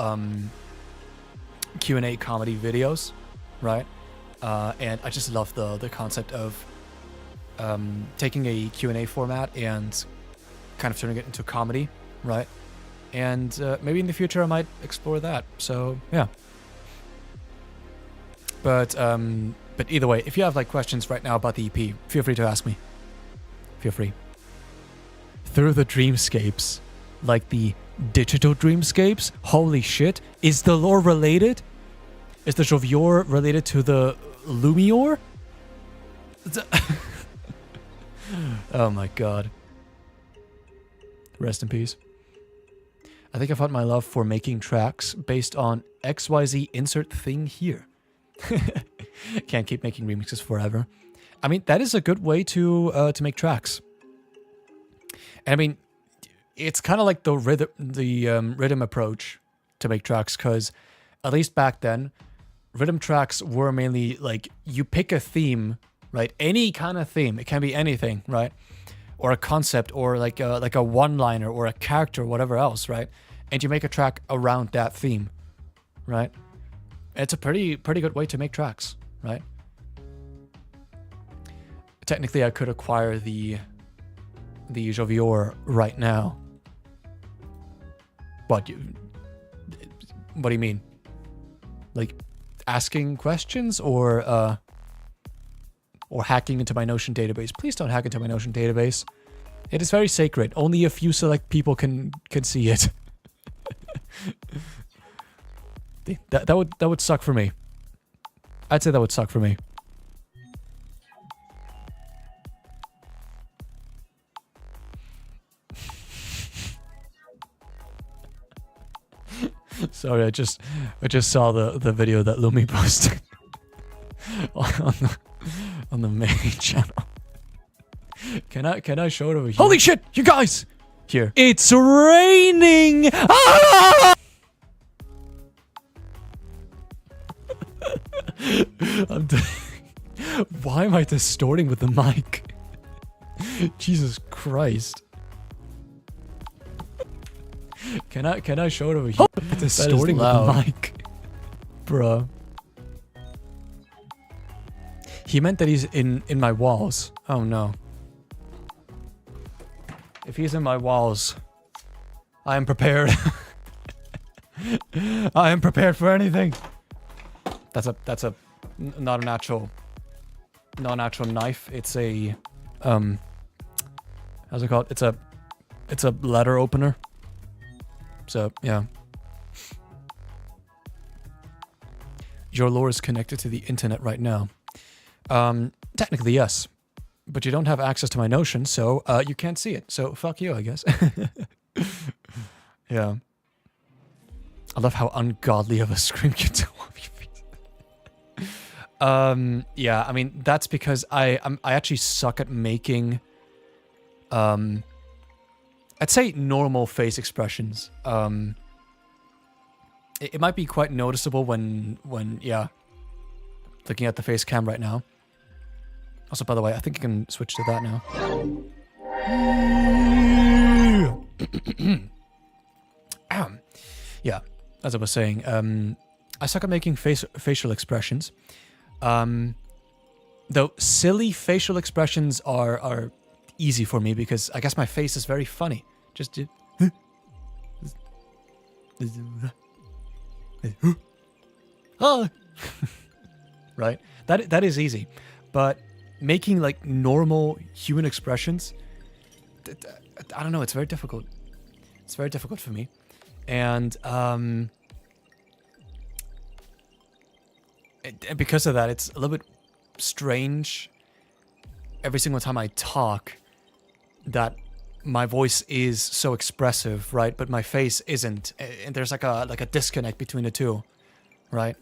Q&A comedy videos, right? And I just love the concept of taking a Q&A format and kind of turning it into comedy, right? And maybe in the future I might explore that. So, yeah. But either way, if you have like questions right now about the EP, feel free to ask me. Feel free. Through the dreamscapes, like the digital dreamscapes. Holy shit! Is the lore related? Is the Jovior related to the Lumior? Oh my god. Rest in peace. I think I found my love for making tracks based on XYZ insert thing here. Can't keep making remixes forever. I mean, that is a good way to make tracks. And I mean, it's kind of like the rhythm approach to make tracks, because at least back then, rhythm tracks were mainly like you pick a theme, right? Any kind of theme. It can be anything, right? Or a concept, or like a one-liner, or a character, or whatever else, right? And you make a track around that theme, right? It's a pretty good way to make tracks, right? Technically, I could acquire the Jovior right now. What do you mean? Like asking questions or hacking into my Notion database? Please don't hack into my Notion database. It is very sacred. Only a few select people can see it. That would suck for me. I'd say that would suck for me. Sorry, I just saw the video that Lumi posted on the main channel. Can I show it over here? Holy shit, you guys! Here. It's raining! Ah! Why am I distorting with the mic? Jesus Christ. Can I show it over here? Distorting with the mic. Bruh. He meant that he's in my walls. Oh no. If he's in my walls, I am prepared. I am prepared for anything. That's a not a natural knife. It's a how's it called? It's a letter opener. So yeah. Your lore is connected to the internet right now. Technically yes. But you don't have access to my Notion, so you can't see it. So fuck you, I guess. Yeah. I love how ungodly of a scream you do. Yeah, I mean that's because I actually suck at making I'd say normal face expressions. It might be quite noticeable when yeah, looking at the face cam right now. Also, by the way, I think I can switch to that now. Yeah, as I was saying, I suck at making facial expressions. Though silly facial expressions are easy for me because I guess my face is very funny. Just do... Right? That is easy. But making like normal human expressions, I don't know, it's very difficult. It's very difficult for me. And because of that, it's a little bit strange every single time I talk that my voice is so expressive, right? But my face isn't. And there's like a disconnect between the two, right?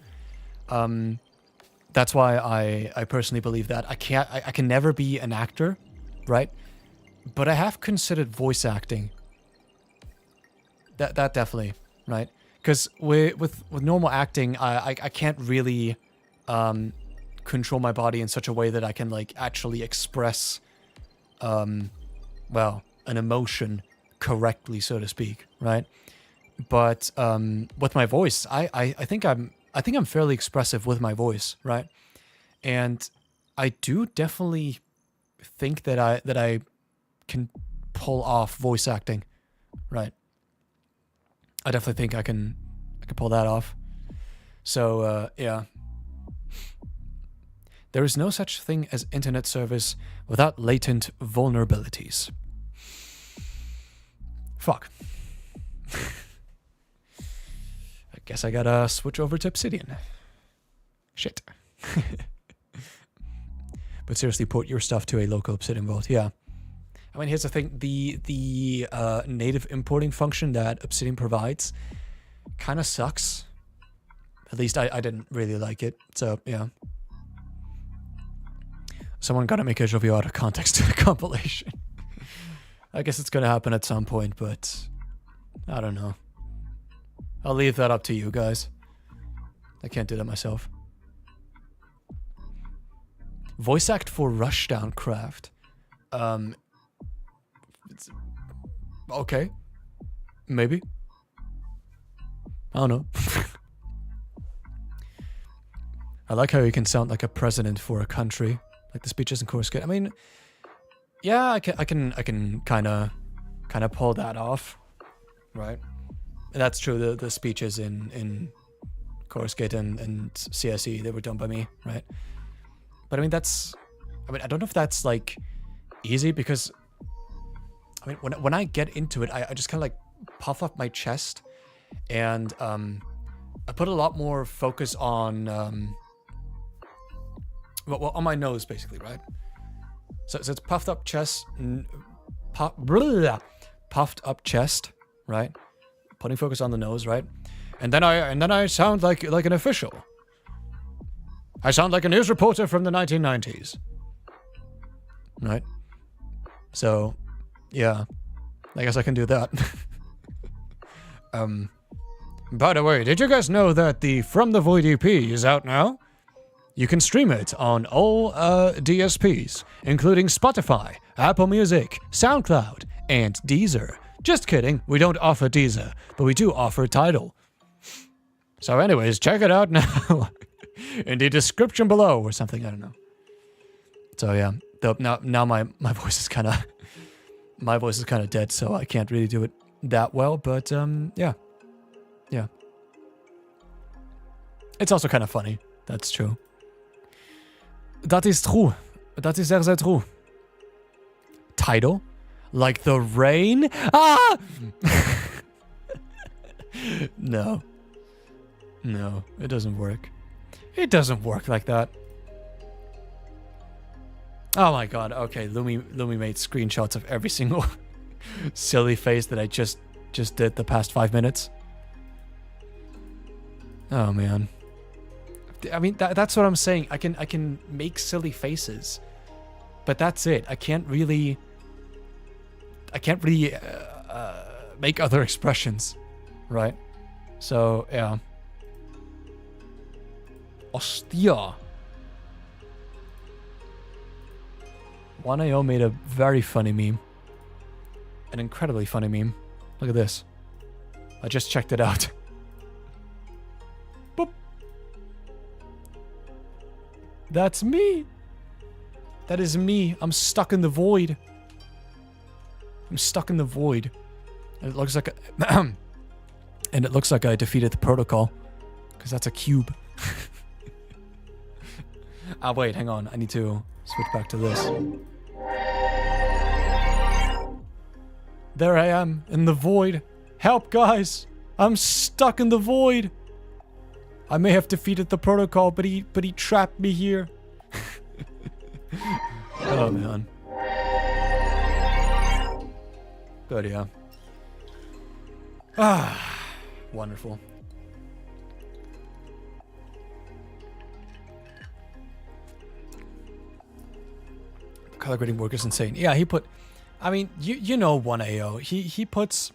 That's why I personally believe that I can never be an actor, right? But I have considered voice acting. That definitely, right? Because with normal acting, I can't really control my body in such a way that I can like actually express, well, an emotion correctly, so to speak, right? But with my voice, I think I'm fairly expressive with my voice, right? And I do definitely think that I can pull off voice acting, right? I definitely think I can pull that off. So yeah. There is no such thing as internet service without latent vulnerabilities. Fuck. I guess I gotta switch over to Obsidian. Shit. But seriously, put your stuff to a local Obsidian vault. Yeah. I mean, here's the thing. The native importing function that Obsidian provides kind of sucks. At least I didn't really like it. So, yeah. Someone gotta make a Jovio out of context to the compilation. I guess it's gonna happen at some point, but I don't know. I'll leave that up to you guys. I can't do that myself. Voice act for Rushdown Craft. Okay. Maybe. I don't know. I like how you can sound like a president for a country. Like the speeches in Course Gate. I mean, yeah, I can kind of pull that off, right? And that's true. The speeches in Course Gate and CSE, they were done by me, right? But I mean, I don't know if that's like easy because I mean, when I get into it, I just kind of like puff up my chest and I put a lot more focus on, well, on my nose, basically, right? So it's puffed up chest, puffed up chest, right? Putting focus on the nose, right? And then I sound like an official. I sound like a news reporter from the 1990s, right? So, yeah, I guess I can do that. By the way, did you guys know that the From the Void EP is out now? You can stream it on all DSPs, including Spotify, Apple Music, SoundCloud, and Deezer. Just kidding, we don't offer Deezer, but we do offer Tidal. So anyways, check it out now in the description below or something, I don't know. So yeah, now my voice is kind of dead, so I can't really do it that well, but yeah. It's also kind of funny, that's true. That is true. That is sehr true. Tidal? Like the rain? Ah! No, it doesn't work. It doesn't work like that. Oh my god, okay, Lumi made screenshots of every single silly face that I just did the past 5 minutes. Oh man. I mean, that's what I'm saying. I can make silly faces, but that's it. I can't really make other expressions, right? So yeah. Ostia. 1AO made a very funny meme. An incredibly funny meme. Look at this. I just checked it out. Boop. That's me. That is me. I'm stuck in the void. I'm stuck in the void. And it looks like and it looks like I defeated the protocol. Because that's a cube. Ah, wait, hang on. I need to switch back to this. There I am, in the void. Help, guys! I'm stuck in the void! I may have defeated the protocol, but he trapped me here. Oh, man. But yeah. Ah, wonderful. Color grading work is insane. Yeah, he put... I mean, you know 1AO. He puts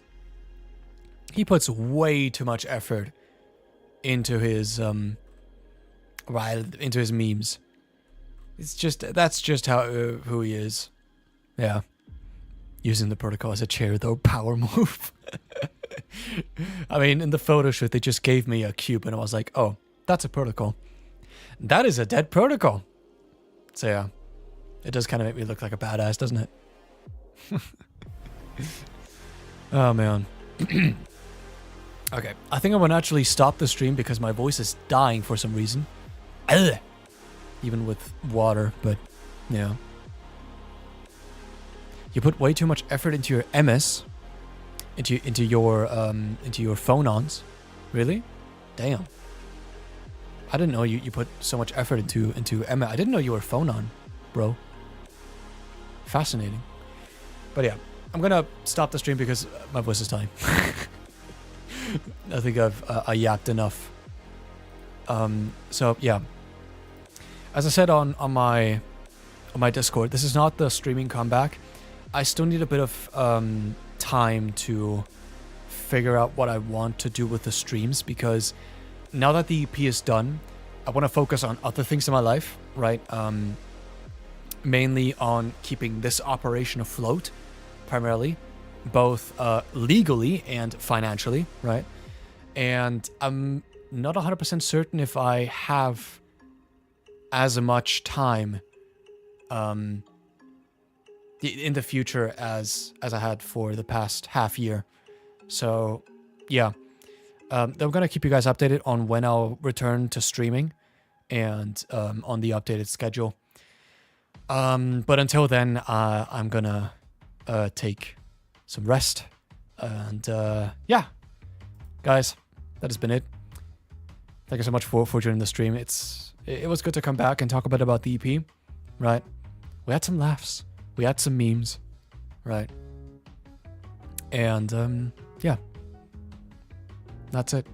way too much effort into his into his memes. That's just how who he is. Yeah. Using the protocol as a chair though, power move. I mean, in the photo shoot they just gave me a cube and I was like, "Oh, that's a protocol. That is a dead protocol." So yeah. It does kind of make me look like a badass, doesn't it? Oh, man. Okay, I think I'm gonna actually stop the stream because my voice is dying for some reason. Ugh. Even with water, but yeah. You put way too much effort into your MS, into your phone-ons. Really? Damn. I didn't know you put so much effort into MS. I didn't know you were phone-on, bro. Fascinating. But yeah, I'm gonna stop the stream because my voice is dying. I think I yapped enough. So yeah, as I said on my Discord, this is not the streaming comeback. I still need a bit of time to figure out what I want to do with the streams because now that the EP is done, I want to focus on other things in my life, right? Mainly on keeping this operation afloat, primarily, both legally and financially, right? And I'm not 100% certain if I have as much time in the future as I had for the past half year. So, yeah. I'm going to keep you guys updated on when I'll return to streaming and on the updated schedule. But until then, I'm gonna take some rest. And yeah, guys, that has been it. Thank you so much for joining the stream. It was good to come back and talk a bit about the EP, right? We had some laughs. We had some memes, right? And, yeah. That's it.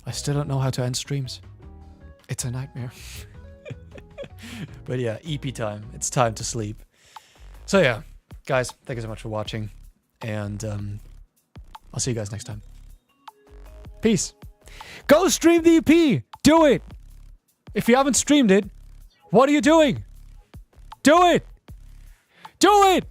I still don't know how to end streams. It's a nightmare. But yeah, EP time. It's time to sleep. So yeah, guys, thank you so much for watching. And I'll see you guys next time. Peace. Go stream the EP. Do it. If you haven't streamed it, what are you doing? Do it. Do it.